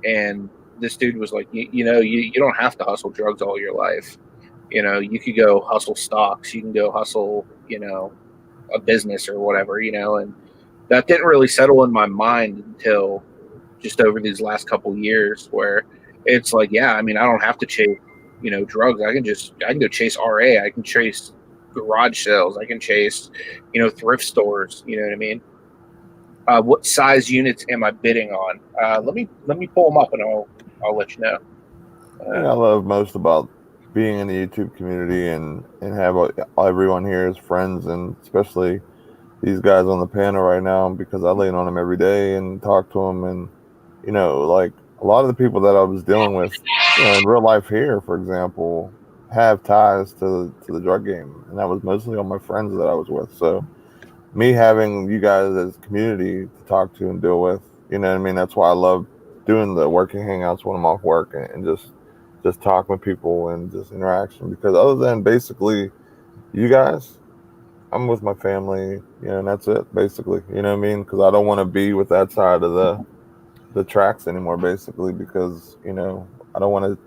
And this dude was like, you don't have to hustle drugs all your life. You could go hustle stocks. You can go hustle, a business or whatever, and that didn't really settle in my mind until just over these last couple years, where it's like, yeah, I mean, I don't have to chase, drugs. I can go chase RA. I can chase garage sales. I can chase, thrift stores. You know what I mean? What size units am I bidding on? Let me pull them up and I'll let you know. I love most about being in the YouTube community and have everyone here as friends, and especially these guys on the panel right now, because I lean on them every day and talk to them, and like a lot of the people that I was dealing with, in real life here, for example, have ties to the drug game, and that was mostly all my friends that I was with. So me having you guys as community to talk to and deal with, what I mean. That's why I love doing the working hangouts when I'm off work, and just talking with people and just interaction. Because other than basically you guys, I'm with my family, and that's it basically. You know what I mean? Because I don't want to be with that side of the tracks anymore, basically, because I don't want to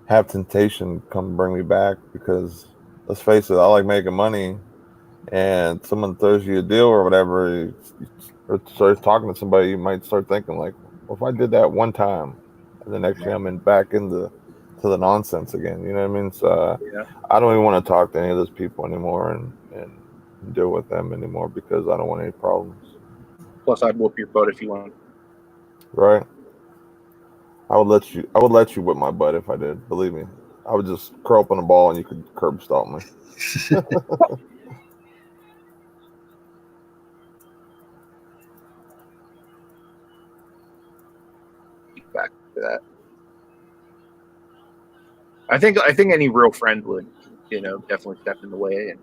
have temptation come bring me back. Because let's face it, I like making money, and someone throws you a deal or whatever, or starts talking to somebody, you might start thinking like, well, if I did that one time, and the next thing I'm in back into the nonsense again. You know what I mean? So Yeah. I don't even want to talk to any of those people anymore, and deal with them anymore, because I don't want any problems. Plus, I'd whoop your butt if you want. Right? I would let you whip my butt if I did. Believe me. I would just curl up on a ball and you could curb stomp me. Back to that. I think any real friend would, definitely step in the way and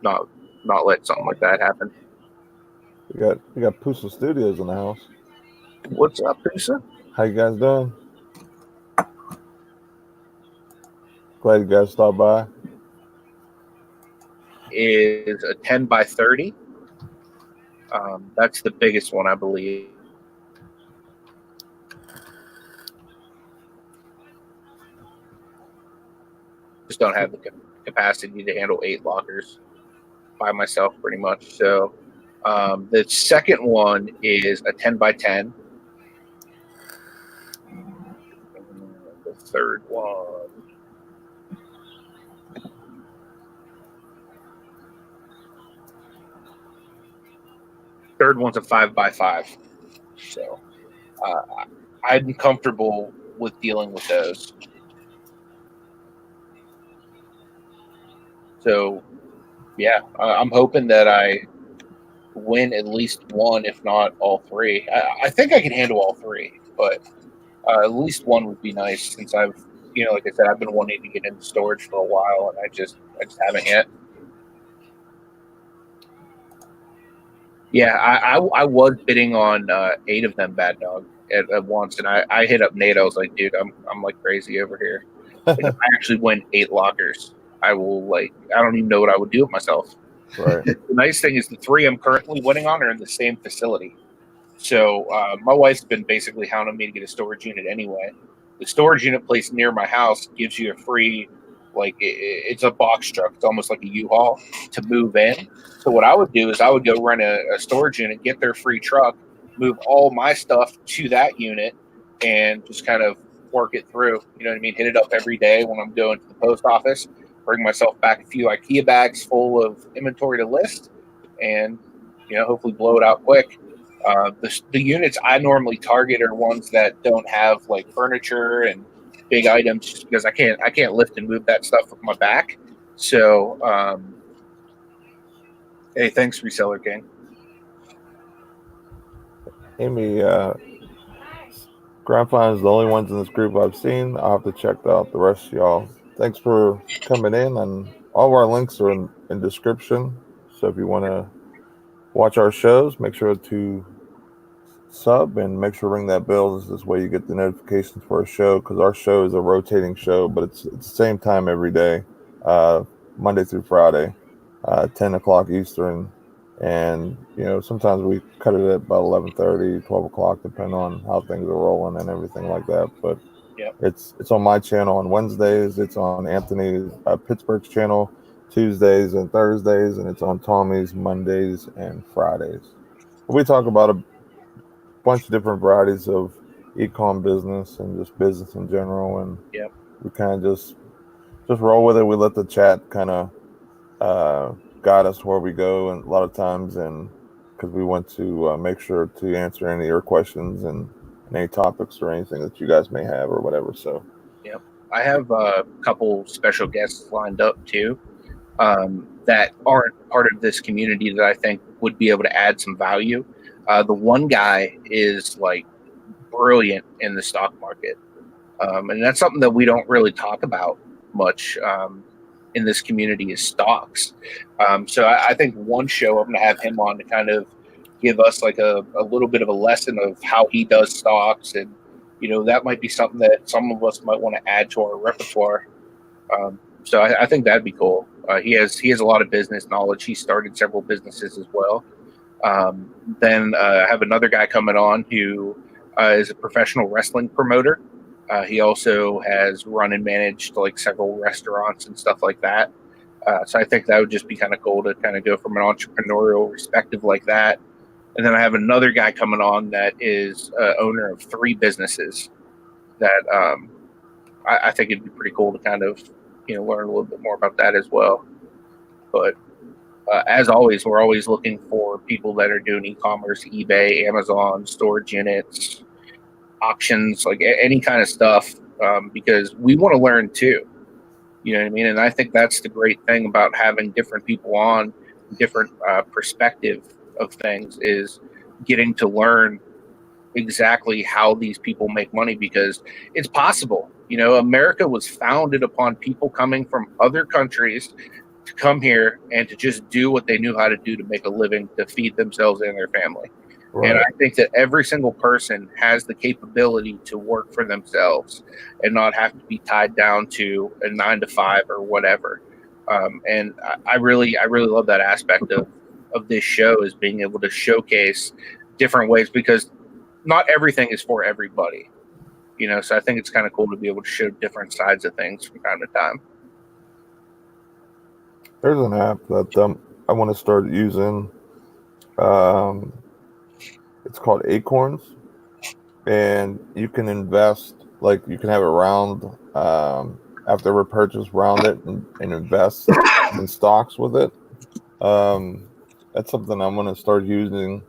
not let something like that happen. We got Pusa Studios in the house. What's up, Pusa? How you guys doing? Glad you guys stopped by. Is a 10 by 30. That's the biggest one, I believe. Just don't have the capacity to handle 8 lockers by myself, pretty much. So the second one is a 10 by 10. The third one. Third one's a 5 by 5. So I'm comfortable with dealing with those. So yeah, I'm hoping that I win at least one, if not all three. I think I can handle all three, but at least one would be nice, since I've, like I said, I've been wanting to get into storage for a while, and I just haven't yet. Yeah, I was bidding on 8 of them, Bad Dog, at once, and I hit up Nate. I was like, dude, I'm like crazy over here. Like, if I actually win 8 lockers, I don't even know what I would do with myself. Right. The nice thing is the 3 I'm currently winning on are in the same facility. So my wife's been basically hounding me to get a storage unit anyway. The storage unit place near my house gives you a free, it's a box truck. It's almost like a U-Haul to move in. So what I would do is I would go rent a storage unit, get their free truck, move all my stuff to that unit, and just kind of work it through. You know what I mean? Hit it up every day when I'm going to the post office, bring myself back a few IKEA bags full of inventory to list, and hopefully blow it out quick. The units I normally target are ones that don't have like furniture and big items, just because I can't lift and move that stuff with my back. So hey, thanks, Reseller King. Amy, Grand Final is the only ones in this group I've seen. I'll have to check out the rest of y'all. Thanks for coming in, and all of our links are in description. So if you want to watch our shows, make sure to sub and make sure to ring that bell. This way you get the notifications for our show, because our show is a rotating show, but it's the same time every day, Monday through Friday, 10 o'clock Eastern. And sometimes we cut it at about 11:30, 12 o'clock, depending on how things are rolling and everything like that. But Yep. it's on my channel on Wednesdays, it's on Anthony's Pittsburgh's channel Tuesdays and Thursdays, and it's on Tommy's Mondays and Fridays. We talk about a bunch of different varieties of ecom business and just business in general, and Yep. we kind of just roll with it. We let the chat kind of guide us where we go, and a lot of times, and because we want to make sure to answer any of your questions and any topics or anything that you guys may have or whatever. So Yep. I have a couple special guests lined up too, that aren't part of this community that I think would be able to add some value. The one guy is like brilliant in the stock market. And that's something that we don't really talk about much in this community is stocks. So I think one show I'm going to have him on to kind of give us like a little bit of a lesson of how he does stocks. And, that might be something that some of us might want to add to our repertoire. So I think that'd be cool. He has a lot of business knowledge. He started several businesses as well. Then I have another guy coming on who is a professional wrestling promoter. He also has run and managed like several restaurants and stuff like that. So I think that would just be kind of cool to kind of go from an entrepreneurial perspective like that. And then I have another guy coming on that is owner of 3 businesses that I think it'd be pretty cool to kind of, learn a little bit more about that as well. But as always, we're always looking for people that are doing e-commerce, eBay, Amazon, storage units, auctions, like any kind of stuff, because we want to learn too. You know what I mean? And I think that's the great thing about having different people on, different perspective of things, is getting to learn exactly how these people make money, because it's possible. America was founded upon people coming from other countries to come here and to just do what they knew how to do to make a living, to feed themselves and their family. Right. And I think that every single person has the capability to work for themselves and not have to be tied down to a 9-to-5 or whatever. And I really love that aspect of this show, is being able to showcase different ways, because not everything is for everybody. So I think it's kind of cool to be able to show different sides of things from time to time. There's an app that I want to start using. It's called Acorns, and you can invest, like you can have it round after every purchase, round it and invest in stocks with it. That's something I'm going to start using,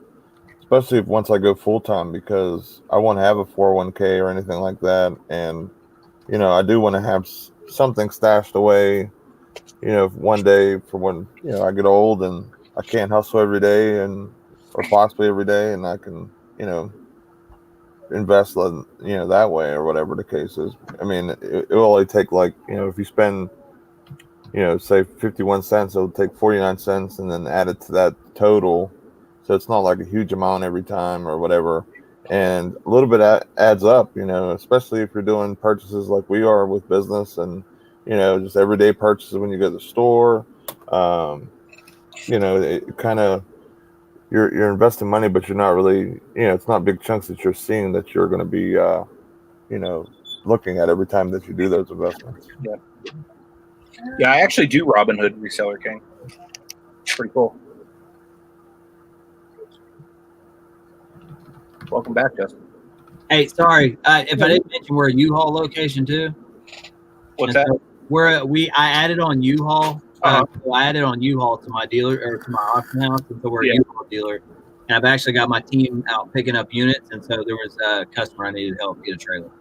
especially once I go full time, because I won't have a 401k or anything like that. And, I do want to have something stashed away, one day for when, I get old and I can't hustle every day or possibly every day, and I can, invest, that way or whatever the case is. I mean, it will only take if you spend, say 51 cents, it'll take 49 cents and then add it to that total. So it's not like a huge amount every time or whatever. And a little bit adds up, especially if you're doing purchases like we are with business, and, just everyday purchases when you go to the store. It kind of, you're investing money, but you're not really, it's not big chunks that you're seeing that you're going to be, looking at every time that you do those investments. Yeah, I actually do Robinhood Reseller King. Pretty cool. Welcome back, Justin. Hey, sorry if I didn't mention, we're a U-Haul location too. What's that? So I added on U-Haul. So I added on U-Haul to my dealer, or to my auction house, and so we're a U-Haul dealer. And I've actually got my team out picking up units, and so there was a customer I needed help get a trailer.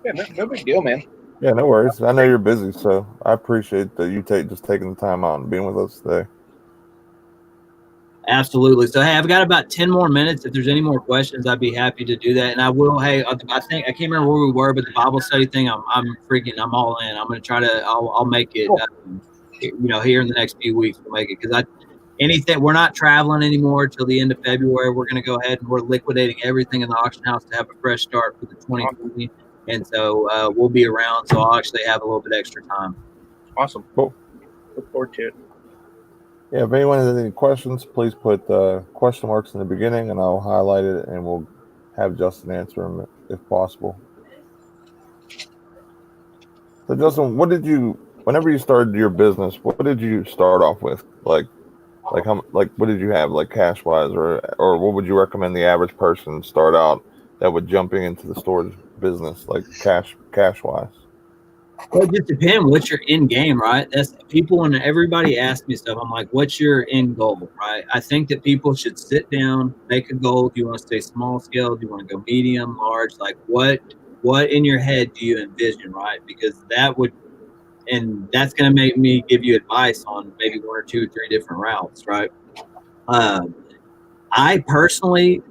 Yeah, no big deal, man. Yeah, no worries. I know you're busy, so I appreciate that you taking the time out and being with us today. Absolutely. So, hey, I've got about 10 more minutes. If there's any more questions, I'd be happy to do that. And I will. Hey, I think I can't remember where we were, but the Bible study thing, I'm all in. I'm going to try to. I'll make it. Here in the next few weeks, we'll make it, because we're not traveling anymore till the end of February. We're going to go ahead and we're liquidating everything in the auction house to have a fresh start for the 2020. And so we'll be around. So I'll actually have a little bit extra time. Awesome. Cool. Look forward to it. Yeah, if anyone has any questions, please put question marks in the beginning, and I'll highlight it, and we'll have Justin answer them if possible. So, Justin, whenever you started your business, what did you start off with? Like what did you have, like cash wise, or what would you recommend the average person start out that would jumping into the storage business, like cash wise? Well, it just depends. What's your end game, right? That's people, and everybody asks me stuff. I'm like, what's your end goal, right? I think that people should sit down, make a goal. Do you want to stay small scale? Do you want to go medium, large? Like what in your head do you envision, right? Because that's going to make me give you advice on maybe 1 or 2 or 3 different routes, right? I personally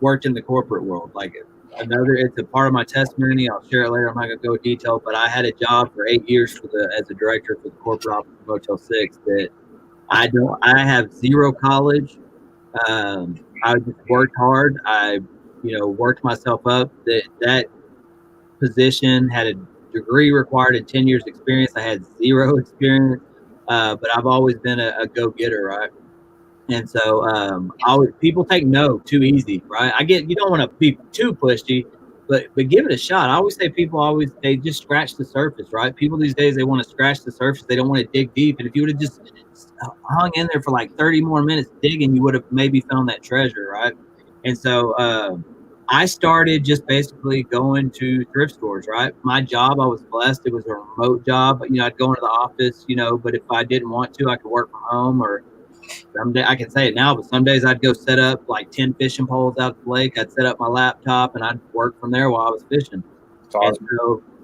worked in the corporate world. Like it's a part of my testimony. I'll share it later. I'm not going to go into detail, but I had a job for 8 years as a director for the corporate office of Motel 6 that I have zero college. I just worked hard. I, worked myself up. That position had a degree required and 10 years experience. I had zero experience, but I've always been a go-getter, right? And so people take no too easy, right? I get you don't want to be too pushy, but give it a shot. I always say they just scratch the surface, right? People these days, they want to scratch the surface. They don't want to dig deep. And if you would have just hung in there for like 30 more minutes digging, you would have maybe found that treasure, right? And so I started just basically going to thrift stores, right? My job, I was blessed. It was a remote job. I'd go into the office, but if I didn't want to, I could work from home, or someday I can say it now, but some days I'd go set up like 10 fishing poles out the lake. I'd set up my laptop and I'd work from there while I was fishing. Awesome.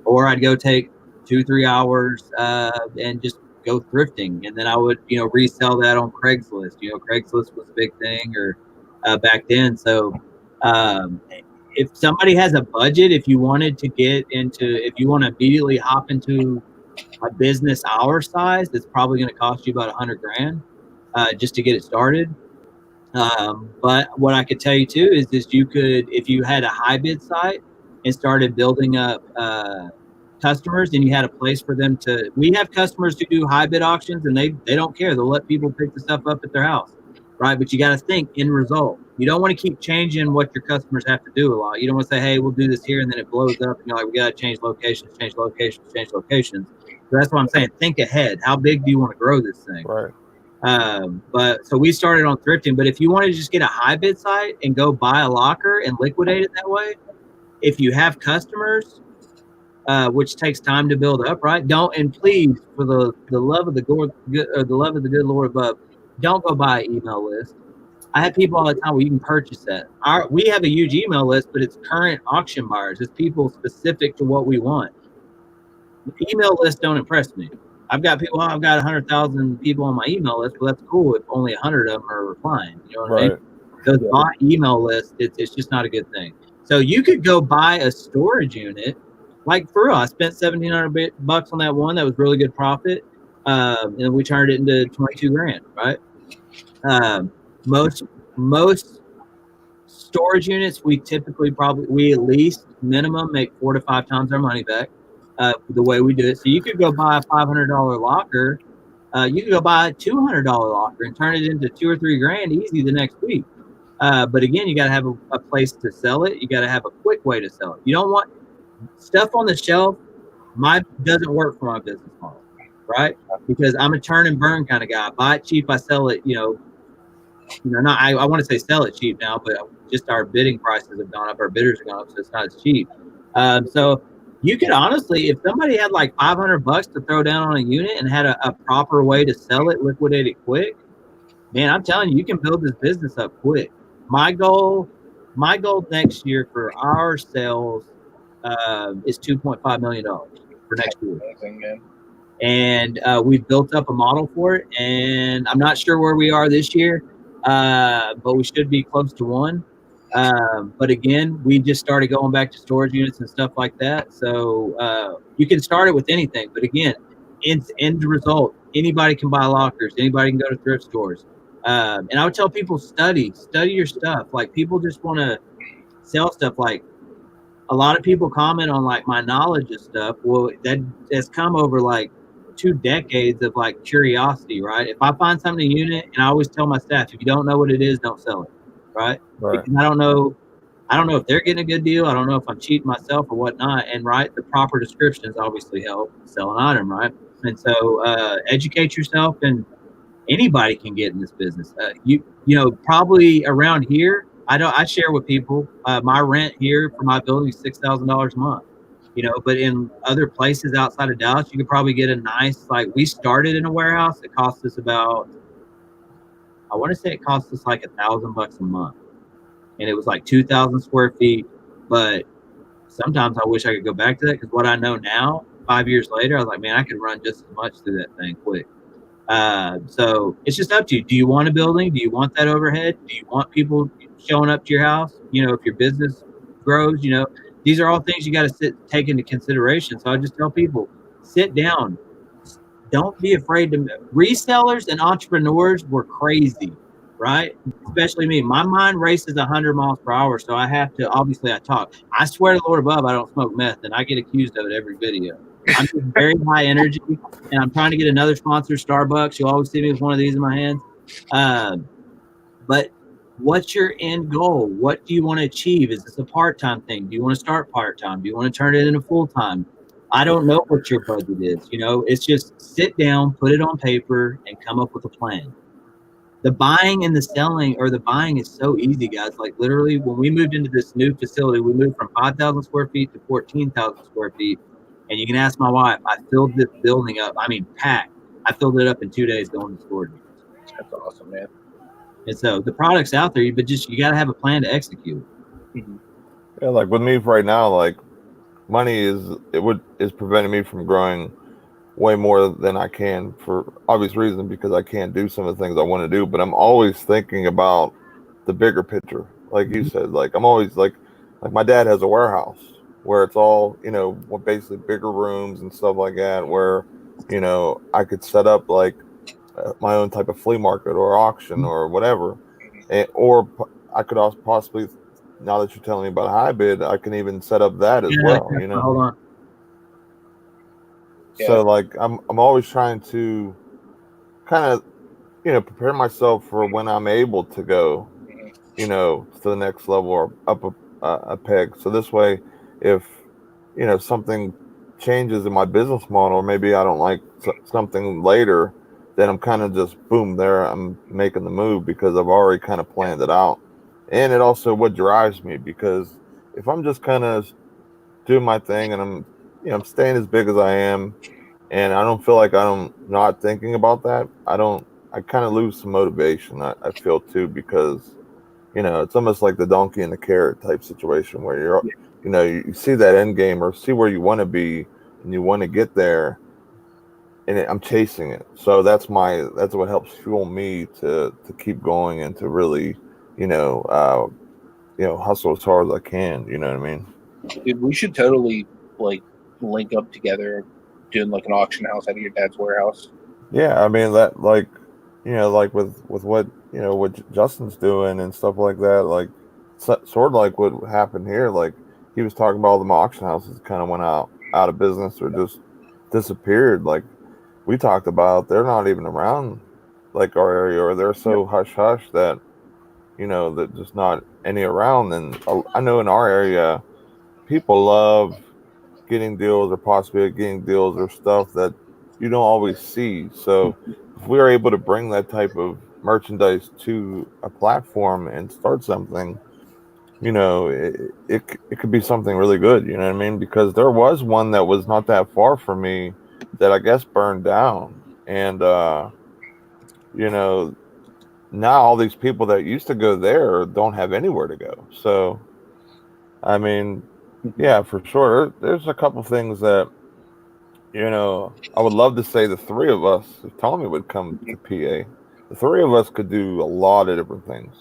Or I'd go take 2-3 hours and just go thrifting. And then I would, resell that on Craigslist. Craigslist was a big thing back then. So if somebody has a budget, if you want to immediately hop into a business our size, it's probably going to cost you about $100,000. Just to get it started. But what I could tell you too is you could, if you had a high bid site and started building up customers, and you had a place for them to, we have customers who do high bid auctions and they don't care. They'll let people pick the stuff up at their house, right? But you got to think end result. You don't want to keep changing what your customers have to do a lot. You don't want to say, hey, we'll do this here, and then it blows up and you're like, we got to change locations. So that's what I'm saying. Think ahead. How big do you want to grow this thing? Right. But so we started on thrifting, but if you want to just get a high bid site and go buy a locker and liquidate it that way, if you have customers, which takes time to build up, right? And please, for the love of the good Lord above, don't go buy an email list. I have people all the time where you can purchase that. We have a huge email list, but it's current auction buyers. It's people specific to what we want. The email lists don't impress me. I've got 100,000 people on my email list. Well, that's cool if only 100 of them are replying. You know what I mean? Those bot email lists, it's just not a good thing. So you could go buy a storage unit. Like for real, I spent $1,700 on that one. That was really good profit. And we turned it into $22,000, right? Most storage units, we at least minimum make 4 to 5 times our money back. The way we do it. So you could go buy a $500 locker. You could go buy a $200 locker and turn it into $2,000 or $3,000 easy the next week. But again, you got to have a place to sell it. You got to have a quick way to sell it. You don't want stuff on the shelf. Doesn't work for my business model, right? Because I'm a turn and burn kind of guy. I buy it cheap, I sell it. I want to say sell it cheap now, but just our bidding prices have gone up. Our bidders have gone up, so it's not as cheap. So you could honestly, if somebody had like $500 to throw down on a unit and had a proper way to sell it, liquidate it quick, man, I'm telling you, you can build this business up quick. My goal next year for our sales is $2.5 million for next year. Amazing, and we've built up a model for it. And I'm not sure where we are this year, but we should be close to 1. But again, we just started going back to storage units and stuff like that. So you can start it with anything. But again, end result, anybody can buy lockers. Anybody can go to thrift stores. And I would tell people, study your stuff. Like, people just want to sell stuff. Like, a lot of people comment on like my knowledge of stuff. Well, that's come over like 2 decades of like curiosity, right? If I find something in a unit, and I always tell my staff, if you don't know what it is, don't sell it, right? Because I don't know if they're getting a good deal. I don't know if I'm cheating myself or whatnot. And right, the proper descriptions obviously help sell an item, right? And so educate yourself, and anybody can get in this business. Probably around here, I share with people, my rent here for my building is $6,000 a month, but in other places outside of Dallas, you could probably get a nice, like, we started in a warehouse. It cost us about, I want to say it cost us like $1,000 a month, and it was like 2,000 square feet. But sometimes I wish I could go back to that, because what I know now, 5 years later, I was like, man, I could run just as much through that thing quick. So it's just up to you. Do you want a building? Do you want that overhead? Do you want people showing up to your house? If your business grows, you know, these are all things you got to take into consideration. So I just tell people, sit down. Don't be afraid to. Resellers and entrepreneurs were crazy, right? Especially me. My mind races 100 miles per hour, so I have to. Obviously, I talk. I swear to the Lord above, I don't smoke meth, and I get accused of it every video. I'm just very high energy, and I'm trying to get another sponsor, Starbucks. You'll always see me with one of these in my hands. But what's your end goal? What do you want to achieve? Is this a part-time thing? Do you want to start part-time? Do you want to turn it into full-time? I don't know what your budget is. You know, it's just sit down, put it on paper, and come up with a plan. The buying and the selling, or the buying, is so easy, guys. Like literally, when we moved into this new facility, we moved from 5,000 square feet to 14,000 square feet. And you can ask my wife, I filled this building up. I mean, packed. I filled it up in 2 days going to storage. That's awesome, man. And so the product's out there, but just you got to have a plan to execute. Yeah, like with me right now, like money is preventing me from growing way more than I can for obvious reasons, because I can't do some of the things I want to do. But I'm always thinking about the bigger picture, like you said. Like I'm always like my dad has a warehouse where it's all, you know, basically bigger rooms and stuff like that, where, you know, I could set up like my own type of flea market or auction or whatever, or I could also possibly, now that you're telling me about a hybrid, I can even set up that as well. You know, hold on. So like I'm always trying to kind of, you know, prepare myself for when I'm able to go, you know, to the next level or up a peg. So this way, if, you know, something changes in my business model, or maybe I don't like something later, then I'm kind of just boom there. I'm making the move because I've already kind of planned it out. And it also what drives me, because if I'm just kind of doing my thing and I'm, you know, I'm staying as big as I am, and I don't feel like I'm not thinking about that, I kind of lose some motivation. I feel too, because, you know, it's almost like the donkey and the carrot type situation where you're, you know, you see that end game or see where you want to be and you want to get there, and I'm chasing it. So that's what helps fuel me to keep going and to really, you know, hustle as hard as I can. You know what I mean? Dude, we should totally like link up together, doing like an auction house out of your dad's warehouse. Yeah, I mean that, like, you know, like with what, you know, what Justin's doing and stuff like that, like sort of like what happened here. Like he was talking about all the auction houses kind of went out of business or just disappeared. Like we talked about, they're not even around like our area, or they're so hush hush that, you know, that just not any around. And I know in our area, people love getting deals or possibly getting deals or stuff that you don't always see. So if we are able to bring that type of merchandise to a platform and start something, you know, it could be something really good. You know what I mean? Because there was one that was not that far from me that I guess burned down. And, you know, now all these people that used to go there don't have anywhere to go. So, I mean, yeah, for sure. There's a couple things that, you know, I would love to say the three of us, if Tommy would come to PA, the three of us could do a lot of different things,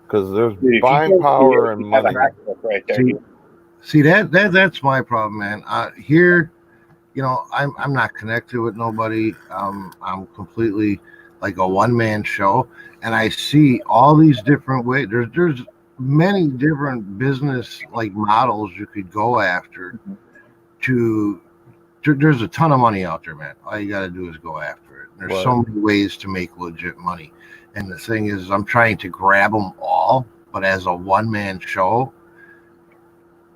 because there's buying power and money. Right there. See that's my problem, man. Here, you know, I'm not connected with nobody. I'm completely like a one-man show, and I see all these different ways. There's many different business like models you could go after. There's a ton of money out there, man. All you got to do is go after it. There's so many ways to make legit money, and the thing is, I'm trying to grab them all, but as a one-man show,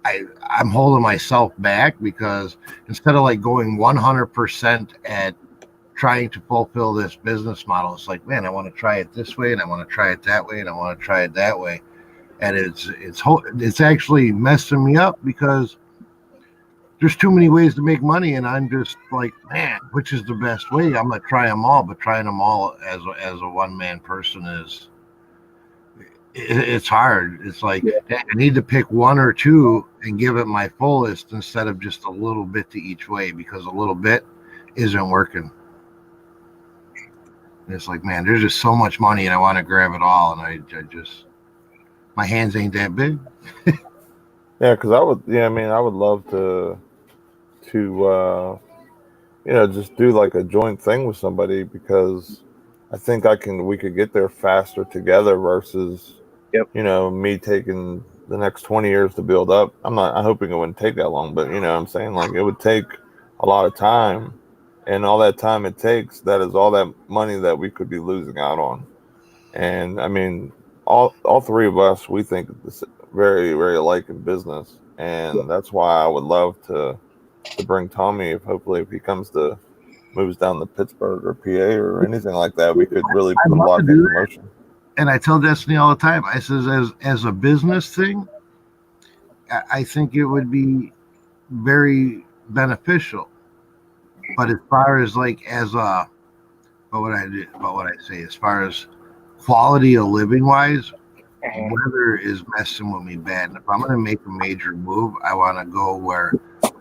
I'm holding myself back, because instead of like going 100% at trying to fulfill this business model, it's like, man, I want to try it this way, and I want to try it that way, and I want to try it that way, and it's actually messing me up, because there's too many ways to make money, and I'm just like, man, which is the best way? I'm gonna try them all, but trying them all as a one-man person it's hard. It's like, I need to pick one or two and give it my fullest, instead of just a little bit to each way, because a little bit isn't working. And it's like, man, there's just so much money and I want to grab it all, and I just, my hands ain't that big. Yeah, because I would. Yeah, I mean, I would love to just do like a joint thing with somebody because I think we could get there faster together versus Yep. me taking the next 20 years to build up. I'm hoping it wouldn't take that long, but what I'm saying, like, it would take a lot of time, and all that time it takes, that is all that money that we could be losing out on. And I mean, all three of us, we think this very, very alike in business, and that's why I would love to bring Tommy, if he moves down to Pittsburgh or PA or anything like that, we could really I'd put a love lot to of do things in that. motion. And I tell Destiny all the time, I says, as a business thing, I think it would be very beneficial. But as far as like as a what would I say, as far as quality of living wise, weather is messing with me bad. And if I'm going to make a major move, I want to go where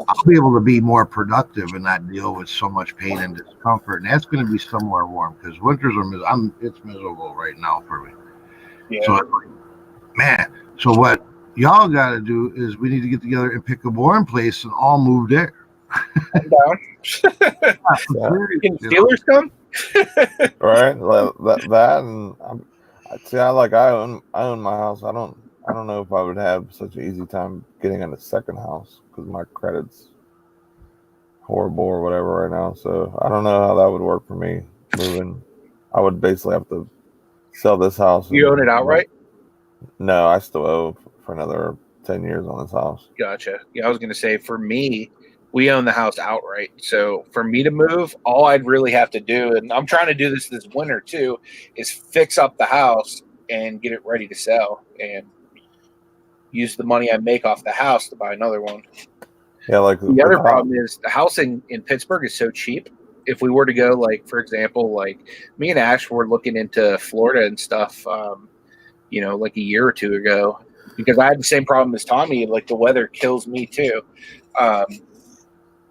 I'll be able to be more productive and not deal with so much pain and discomfort. And that's going to be somewhere warm because winters it's miserable right now for me. Yeah. So I'm like, man. So what y'all got to do is we need to get together and pick a warm place and all move there. I'm down. Can Steelers come? Right, that and I own my house. I don't know if I would have such an easy time getting in a second house because my credit's horrible or whatever right now. So I don't know how that would work for me moving. I would basically have to sell this house. You own it outright? No, I still owe for another 10 years on this house. Gotcha. Yeah, I was going to say, for me, we own the house outright. So for me to move, all I'd really have to do, and I'm trying to do this winter too, is fix up the house and get it ready to sell and use the money I make off the house to buy another one. Yeah, like the other problem is the house in Pittsburgh is so cheap. If we were to go, like, for example, like me and Ash were looking into Florida and stuff, like a year or two ago, because I had the same problem as Tommy. Like, the weather kills me too.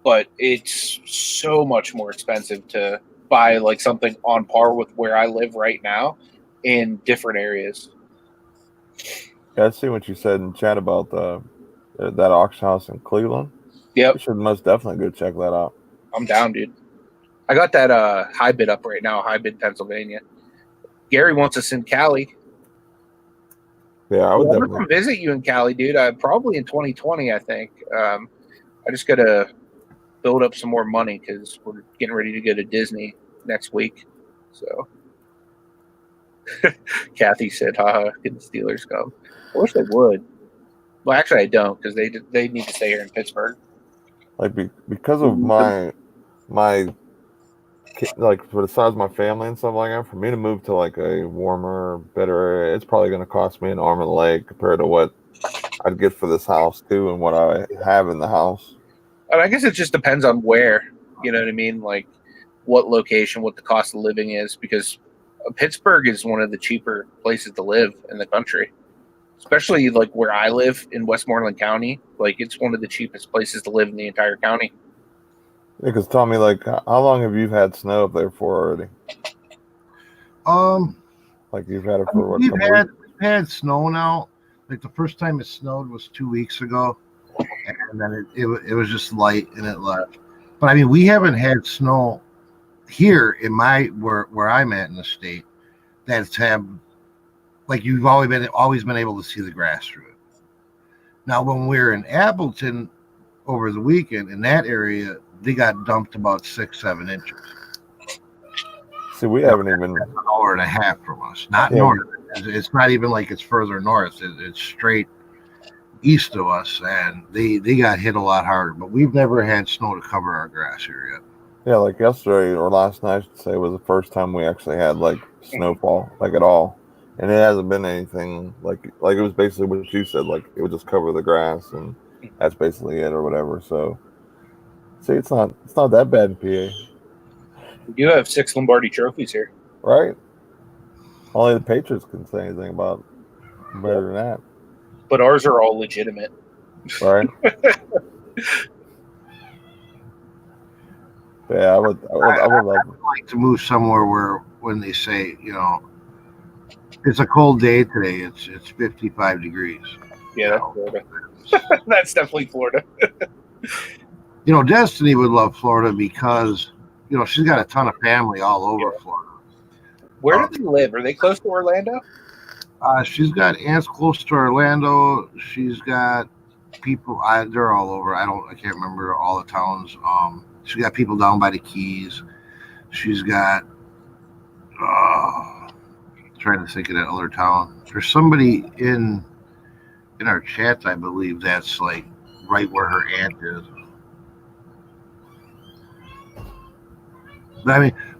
But it's so much more expensive to buy like something on par with where I live right now in different areas. Yeah, I see what you said in chat about that auction house in Cleveland. Yep. You should most definitely go check that out. I'm down, dude. I got that high bid up right now, high bid Pennsylvania. Gary wants us in Cali. Yeah, I would definitely come visit you in Cali, dude. Probably in 2020, I think. I just got to build up some more money because we're getting ready to go to Disney next week. So Kathy said, haha, can the Steelers come? I wish they would. Well, actually, I don't, because they need to stay here in Pittsburgh. Like, because of my like, for the size of my family and stuff like that, for me to move to like a warmer, better area, it's probably going to cost me an arm and a leg compared to what I'd get for this house too, and what I have in the house. And I guess it just depends on where, you know what I mean? Like what location, what the cost of living is, because Pittsburgh is one of the cheaper places to live in the country, especially like where I live in Westmoreland County. Like, it's one of the cheapest places to live in the entire county. Yeah, because Tommy, like, how long have you had snow up there for already? Like, you've had it for what? We've had snow now. Like, the first time it snowed was 2 weeks ago. And then it was just light and it left. But I mean, we haven't had snow here in where I'm at in the state that's like, you've always been able to see the grass through it. Now, when we were in Appleton over the weekend in that area, they got dumped about 6-7 inches. See, we haven't even an hour and a half from us. Not north. It's not even like it's further north. It's straight east of us, and they got hit a lot harder. But we've never had snow to cover our grass here yet. Yeah, like yesterday or last night, I should say, was the first time we actually had like snowfall, like, at all. And it hasn't been anything like it was basically what you said, like it would just cover the grass and that's basically it or whatever. So see, it's not that bad in PA. We do have 6 Lombardi trophies here. Right? Only the Patriots can say anything about better than that. But ours are all legitimate. Right? Yeah, I would like to move somewhere where when they say, it's a cold day today, it's 55 degrees. Yeah, that's Florida. That's definitely Florida. Destiny would love Florida because, she's got a ton of family all over Florida. Where do they live? Are they close to Orlando? She's got aunts close to Orlando. She's got people. They're all over. I can't remember all the towns. She's got people down by the Keys. She's got. Trying to think of that other town. There's somebody in our chats, I believe, that's like right where her aunt is.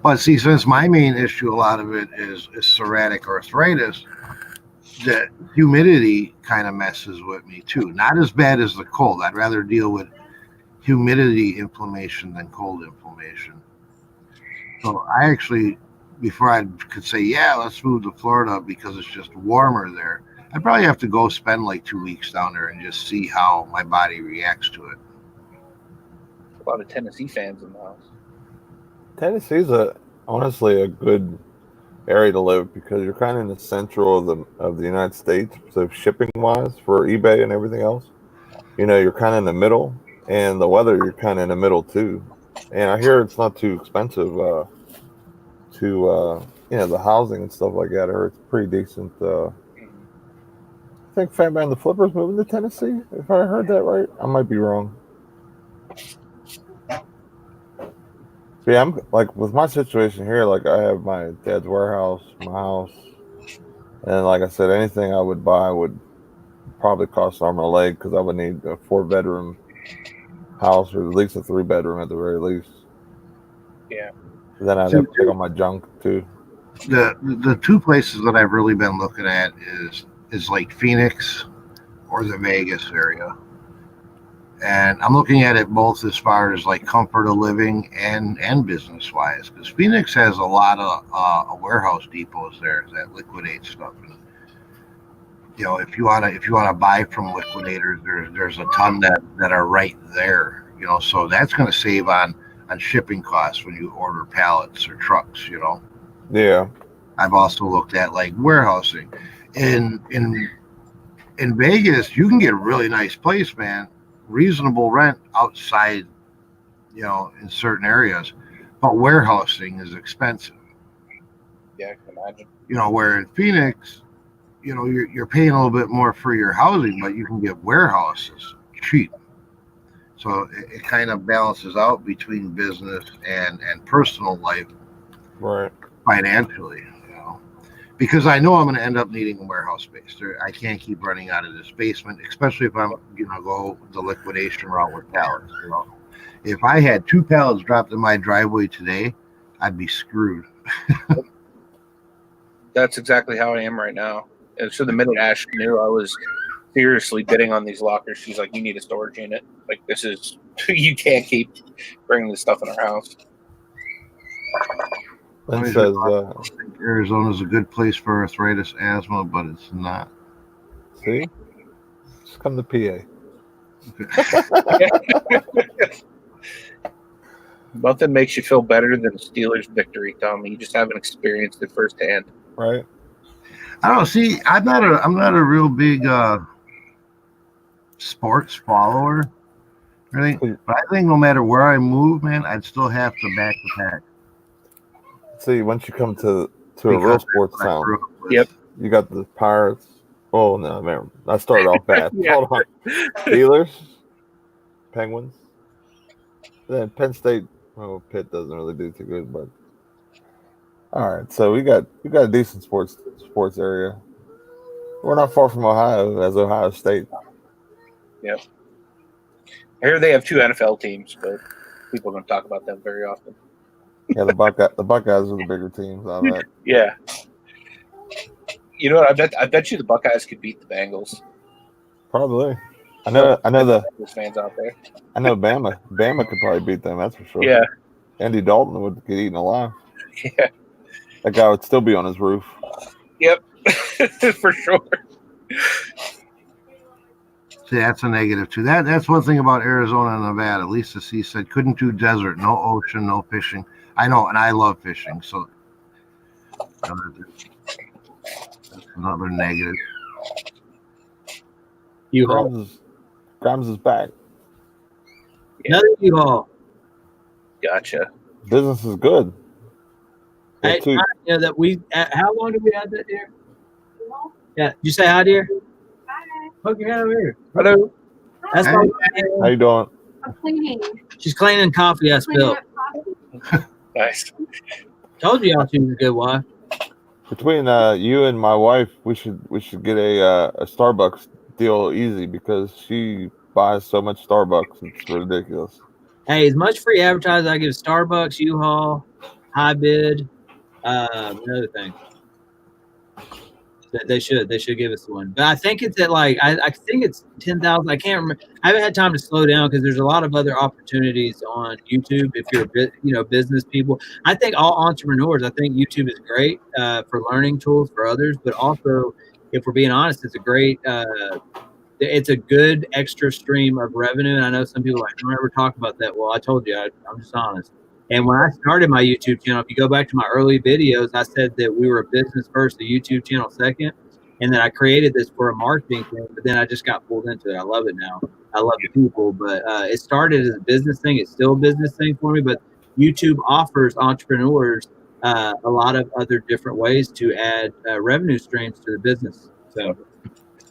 But see, since my main issue, a lot of it is psoriatic arthritis, the humidity kind of messes with me too. Not as bad as the cold. I'd rather deal with humidity inflammation than cold inflammation. So I actually, before I could say, yeah, let's move to Florida because it's just warmer there, I'd probably have to go spend like 2 weeks down there and just see how my body reacts to it. A lot of Tennessee fans in the house. Tennessee's honestly a good area to live because you're kind of in the central of the United States. So shipping wise for eBay and everything else, you're kind of in the middle, and the weather you're kind of in the middle too. And I hear it's not too expensive the housing and stuff like that. I heard it's pretty decent. I think Fatman the Flipper's moving to Tennessee. If I heard that right, I might be wrong. So yeah, I'm like with my situation here. Like I have my dad's warehouse, my house, and like I said, anything I would buy would probably cost an arm and a leg because I would need a 4-bedroom house or at least a 3-bedroom at the very least. Yeah. Then I'd have to take on my junk too. The two places that I've really been looking at is like Phoenix or the Vegas area. And I'm looking at it both as far as like comfort of living and business wise, because Phoenix has a lot of warehouse depots there that liquidate stuff. And, if you wanna buy from liquidators, there's a ton that are right there. So that's going to save on shipping costs when you order pallets or trucks. Yeah. I've also looked at like warehousing in Vegas. You can get a really nice place, man. Reasonable rent outside, in certain areas, but warehousing is expensive. Yeah, I can imagine. Where in Phoenix, you're paying a little bit more for your housing, but you can get warehouses cheap. So it kind of balances out between business and personal life, right? Financially, because I know I'm going to end up needing a warehouse space. I can't keep running out of this basement, especially if I'm go the liquidation route with pallets. If I had 2 pallets dropped in my driveway today, I'd be screwed. That's exactly how I am right now. And so the minute Ash knew I was seriously bidding on these lockers, she's like, "You need a storage unit. Like this is you can't keep bringing this stuff in our house." It says Arizona's a good place for arthritis, asthma, but it's not. See, just come to PA. Nothing makes you feel better than a Steelers victory, Tommy. You just haven't experienced it firsthand, right? I don't see. I'm not a real big sports follower, really. But I think no matter where I move, man, I'd still have to back the pack. See, once you come to a real sports town, yep, you got the Pirates. Oh no, man! I started off bad. Yeah. Hold on, Steelers, Penguins, then Penn State. Oh, Pitt doesn't really do too good, but all right. So we got a decent sports area. We're not far from Ohio as Ohio State. Yep. I hear they have 2 NFL teams, but people don't talk about them very often. Yeah, the Buckeyes are the bigger teams out of that. Yeah. You know what? I bet you the Buckeyes could beat the Bengals. Probably. I know the fans out there. I know Bama. Bama could probably beat them. That's for sure. Yeah. Andy Dalton would get eaten alive. Yeah. That guy would still be on his roof. Yep. For sure. See, that's a negative too. That's one thing about Arizona and Nevada. Lisa C said couldn't do desert, no ocean, no fishing. I know, and I love fishing, so that's another negative. U-Haul. Grimes is back. Another U-Haul. Gotcha. Business is good. Yeah, Hey, you know that we. How long did we have that, dear? Yeah. Did you say hi, dear? Hi. Hook your hand over here. Hello. That's Hey. how you doing? I'm cleaning. She's cleaning coffee I Cleaning spilled. up coffee. Nice. Told you y'all she was a good wife. Between you and my wife, we should get a Starbucks deal easy because she buys so much Starbucks, it's ridiculous. Hey, as much free advertising I give Starbucks, U-Haul, High Bid, another thing. They should give us one. But I think it's at like I think it's 10,000. I can't remember. I haven't had time to slow down because there's a lot of other opportunities on YouTube. If you're business people, I think all entrepreneurs. I think YouTube is great for learning tools for others, but also if we're being honest, it's a great. It's a good extra stream of revenue. And I know some people are like, I don't ever talk about that. Well, I told you, I'm just honest. And when I started my YouTube channel, if you go back to my early videos, I said that we were a business first, a YouTube channel second, and that I created this for a marketing thing, but then I just got pulled into it. I love it now. I love the people, but it started as a business thing. It's still a business thing for me, but YouTube offers entrepreneurs a lot of other different ways to add revenue streams to the business. So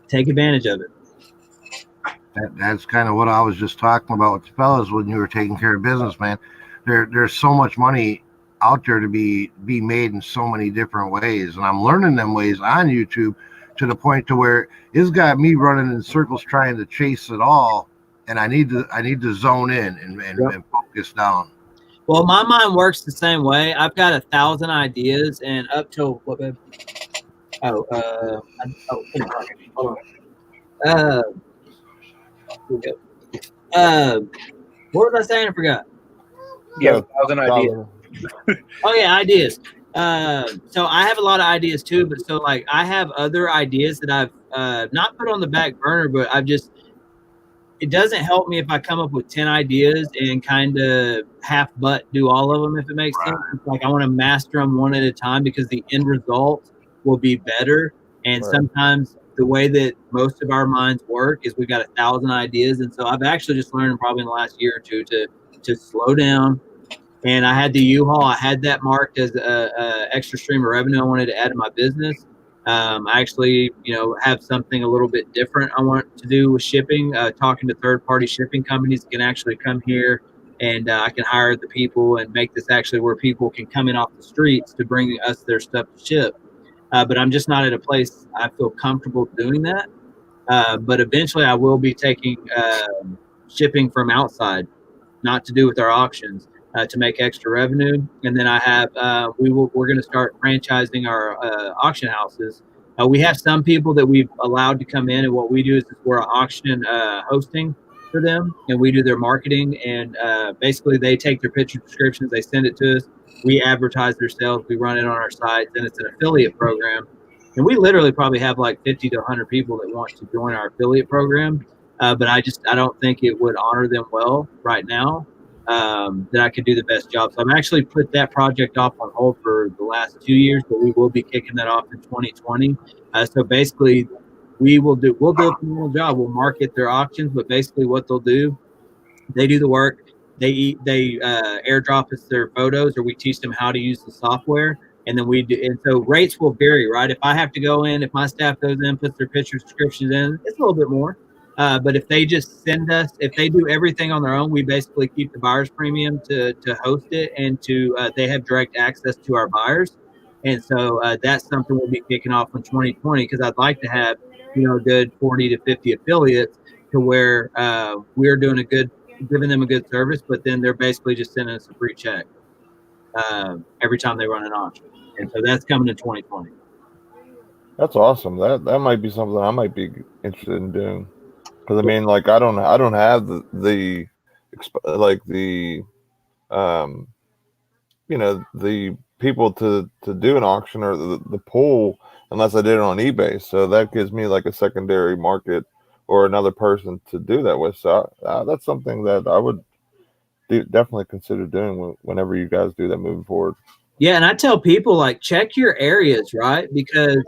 take advantage of it. That's kind of what I was just talking about with the fellas when you were taking care of business, man. There's so much money out there to be made in so many different ways, and I'm learning them ways on YouTube to the point to where it's got me running in circles trying to chase it all, and I need to zone in and focus down. Well, my mind works the same way. I've got 1,000 ideas, and up till what? Hold on. What was I saying? I forgot. Yeah, 1,000 ideas. Oh yeah, ideas. So I have a lot of ideas too, but so like I have other ideas that I've not put on the back burner, but it doesn't help me if I come up with 10 ideas and kind of half butt do all of them, if it makes sense. It's like I want to master them one at a time because the end result will be better. And sometimes the way that most of our minds work is we've got 1,000 ideas. And so I've actually just learned probably in the last year or two to slow down. And I had the U-Haul. I had that marked as a extra stream of revenue I wanted to add to my business. I actually, have something a little bit different I want to do with shipping, talking to third-party shipping companies that can actually come here and I can hire the people and make this actually where people can come in off the streets to bring us their stuff to ship. But I'm just not at a place I feel comfortable doing that. But eventually I will be taking shipping from outside, not to do with our auctions. To make extra revenue, and then I have we're going to start franchising our auction houses. We have some people that we've allowed to come in, and what we do is we're auction hosting for them, and we do their marketing. And basically, they take their picture descriptions, they send it to us. We advertise their sales, we run it on our sites, and it's an affiliate program. And we literally probably have like 50 to 100 people that want to join our affiliate program, but I don't think it would honor them well right now. That I could do the best job. So I've actually put that project off on hold for the last 2 years, but we will be kicking that off in 2020. So basically, we'll do a phenomenal job. We'll market their auctions, but basically what they'll do, they do the work. They airdrop us their photos, or we teach them how to use the software. And then we do, and so rates will vary, right? If I have to go in, if my staff goes in, puts their picture descriptions in, it's a little bit more. But if they just send us, if they do everything on their own, we basically keep the buyer's premium to host it, and they have direct access to our buyers. And so that's something we'll be kicking off in 2020 because I'd like to have, a good 40 to 50 affiliates to where we're doing giving them a good service, but then they're basically just sending us a free check every time they run an auction. And so that's coming in 2020. That's awesome. That might be something I might be interested in doing. Because I mean, like I don't have the people to do an auction or the pool unless I did it on eBay. So that gives me like a secondary market or another person to do that with. So that's something that I would definitely consider doing whenever you guys do that moving forward. Yeah, and I tell people, like, check your areas, right? Because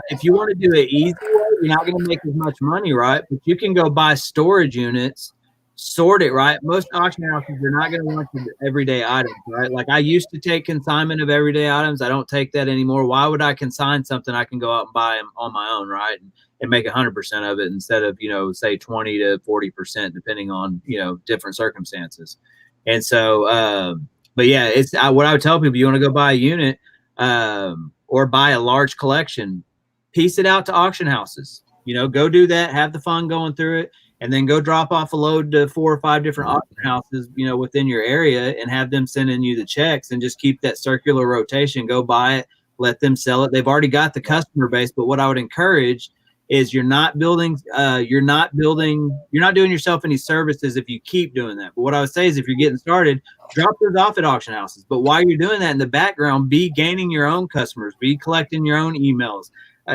if you want to do it easy way, you're not going to make as much money, right? But you can go buy storage units, sort it, right? Most auction houses are not going to want the everyday items, right? Like I used to take consignment of everyday items. I don't take that anymore. Why would I consign something I can go out and buy on my own, right? And make 100% of it instead of, say 20 to 40%, depending on, different circumstances. And so, but yeah, it's what I would tell people: you want to go buy a unit or buy a large collection, piece it out to auction houses. Go do that, have the fun going through it, and then go drop off a load to 4 or 5 different auction houses, within your area, and have them sending you the checks, and just keep that circular rotation. Go buy it, let them sell it. They've already got the customer base, but what I would encourage is you're not doing yourself any services if you keep doing that. But what I would say is if you're getting started, drop those off at auction houses. But while you're doing that in the background, be gaining your own customers, be collecting your own emails,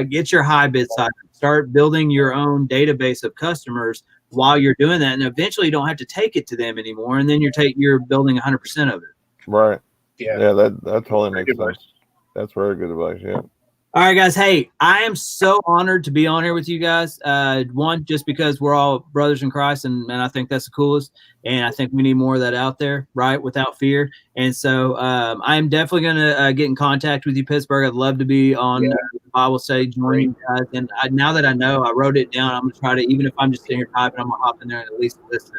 get your high bid site, start building your own database of customers while you're doing that. And eventually you don't have to take it to them anymore. And then you're building 100% of it. Right. Yeah. Yeah, that totally makes sense. That's very good advice. Yeah. All right, guys. Hey, I am so honored to be on here with you guys. One, just because we're all brothers in Christ, and I think that's the coolest. And I think we need more of that out there, right, without fear. And so I'm definitely going to get in contact with you, Pittsburgh. I'd love to be on the Bible study, join you guys. And now that I know, I wrote it down. I'm going to try to, even if I'm just sitting here typing, I'm going to hop in there and at least listen,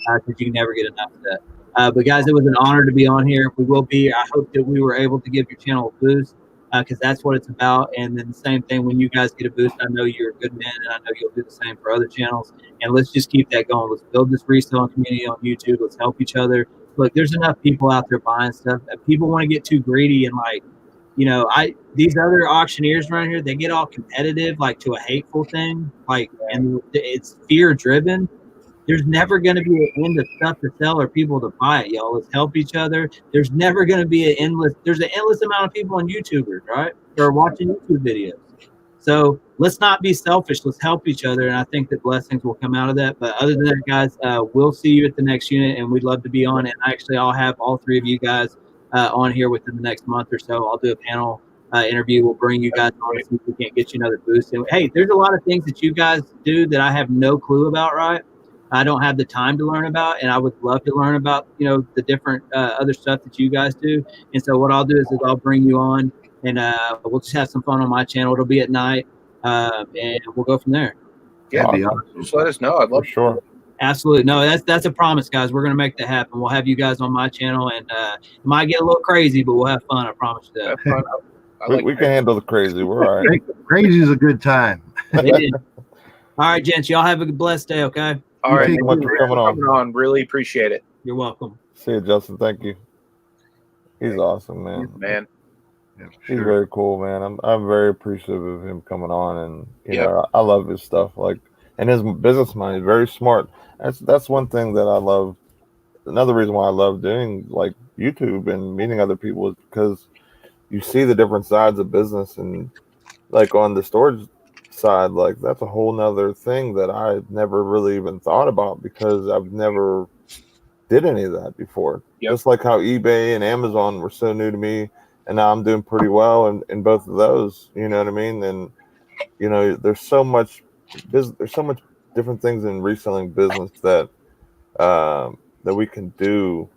because you can never get enough of that. But, guys, it was an honor to be on here. We will be. I hope that we were able to give your channel a boost. Because that's what it's about. And then the same thing, when you guys get a boost, I know you're a good man, and I know you'll do the same for other channels. And let's just keep that going. Let's build this reselling community on YouTube. Let's help each other. Look, there's enough people out there buying stuff. People want to get too greedy, and these other auctioneers around here, they get all competitive, like to a hateful thing, and it's fear driven. There's never going to be an end of stuff to sell or people to buy it, y'all. Let's help each other. There's never going to be there's an endless amount of people on YouTubers, right? Or watching YouTube videos. So let's not be selfish. Let's help each other. And I think that blessings will come out of that. But other than that, guys, we'll see you at the next unit, and we'd love to be on it. Actually, I'll have all 3 of you guys on here within the next month or so. I'll do a panel interview. We'll bring you guys on if we can't get you another boost. And hey, there's a lot of things that you guys do that I have no clue about, right? I don't have the time to learn about, and I would love to learn about, the different other stuff that you guys do. And so what I'll do is I'll bring you on, and we'll just have some fun on my channel. It'll be at night, and we'll go from there. Yeah, just let us know. I'd love sure. Absolutely. No, that's a promise, guys. We're going to make that happen. We'll have you guys on my channel, and it might get a little crazy, but we'll have fun. I promise you that. We can handle the crazy. We're all right. Crazy is a good time. All right, gents. Y'all have a blessed day, okay? All right. Thank you so much for coming on. Really appreciate it. You're welcome. See you, Justin. Thank you. He's awesome, man. Man. Yeah, He's sure. very cool, man. I'm very appreciative of him coming on, and you know, I love his stuff. And his business mind is very smart. That's one thing that I love. Another reason why I love doing YouTube and meeting other people is because you see the different sides of business, and on the storage side, that's a whole nother thing that I never really even thought about because I've never did any of that before. Just like how eBay and Amazon were so new to me, and now I'm doing pretty well in both of those. You know what I mean? And there's so much different things in reselling business that we can do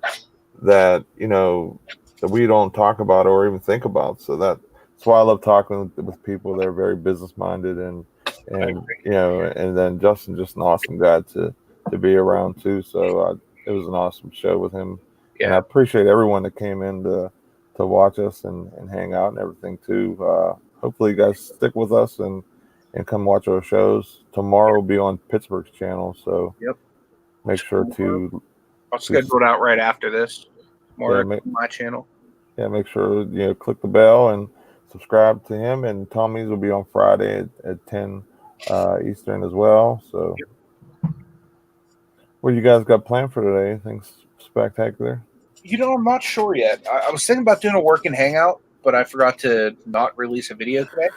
that that we don't talk about or even think about. So that's why I love talking with people that are very business minded, and and then Justin's just an awesome guy to be around too. So it was an awesome show with him. And I appreciate everyone that came in to watch us and hang out and everything too. Hopefully you guys stick with us and come watch our shows. Tomorrow will be on Pittsburgh's channel, so make sure to. I'll schedule it out right after this. More on my channel. Yeah, make sure click the bell and subscribe to him. And Tommy's will be on Friday at 10 Eastern as well. So, what you guys got planned for today? Anything spectacular? I'm not sure yet. I was thinking about doing a working hangout, but I forgot to not release a video today.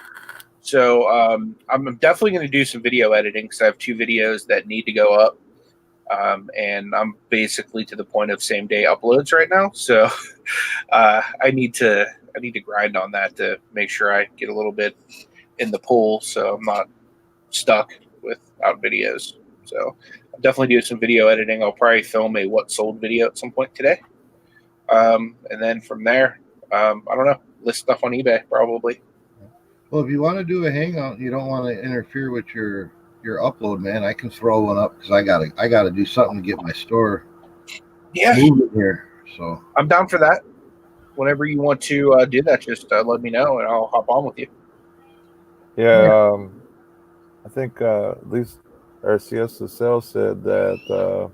So I'm definitely going to do some video editing because I have 2 videos that need to go up. And I'm basically to the point of same day uploads right now. So I need to grind on that to make sure I get a little bit in the pool. So I'm not stuck without videos. So I'll definitely do some video editing. I'll probably film a what sold video at some point today. And then from there, I don't know, list stuff on eBay probably. Well, if you want to do a hangout, you don't want to interfere with your upload, man. I can throw one up because I gotta do something to get my store moving here. So I'm down for that. Whenever you want to do that, just let me know and I'll hop on with you. Yeah, I think at least our Siesta Sales said that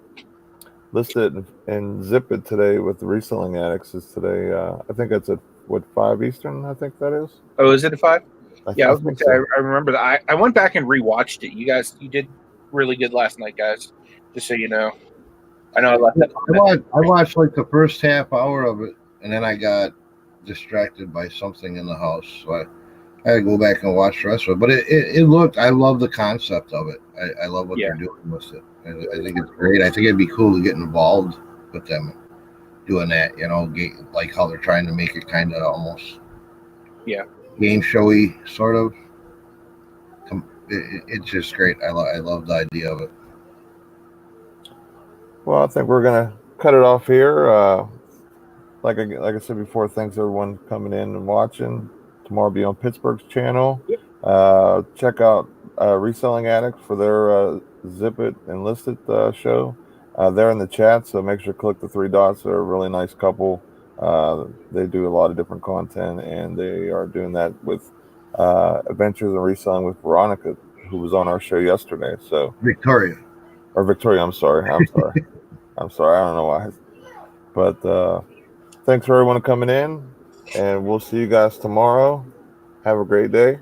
listed and Zip It today with the reselling addicts is today. I think that's at 5 Eastern. I think that is. Oh, is it at 5? Yeah, I was think gonna say, I remember that. I went back and rewatched it. You did really good last night, guys. Just so you know. I know I left that. I watched like the first half hour of it, and then I got distracted by something in the house, so I had to go back and watch the rest of it. But it looked. I love the concept of it. I love what they're doing with it. I think it's great. I think it'd be cool to get involved with them doing that. You know, like how they're trying to make it kind of almost game showy sort of. It's just great. I love the idea of it. Well, I think we're gonna cut it off here. Like I said before, thanks everyone coming in and watching. Tomorrow will be on Pittsburgh's channel. Check out Reselling Addict for their Zip It and List It show. They're in the chat, so make sure to click the 3 dots. They're a really nice couple. They do a lot of different content, and they are doing that with Adventures and Reselling with Veronica, who was on our show yesterday. So Victoria. I'm sorry. I'm sorry. I don't know why. But thanks for everyone coming in, and we'll see you guys tomorrow. Have a great day.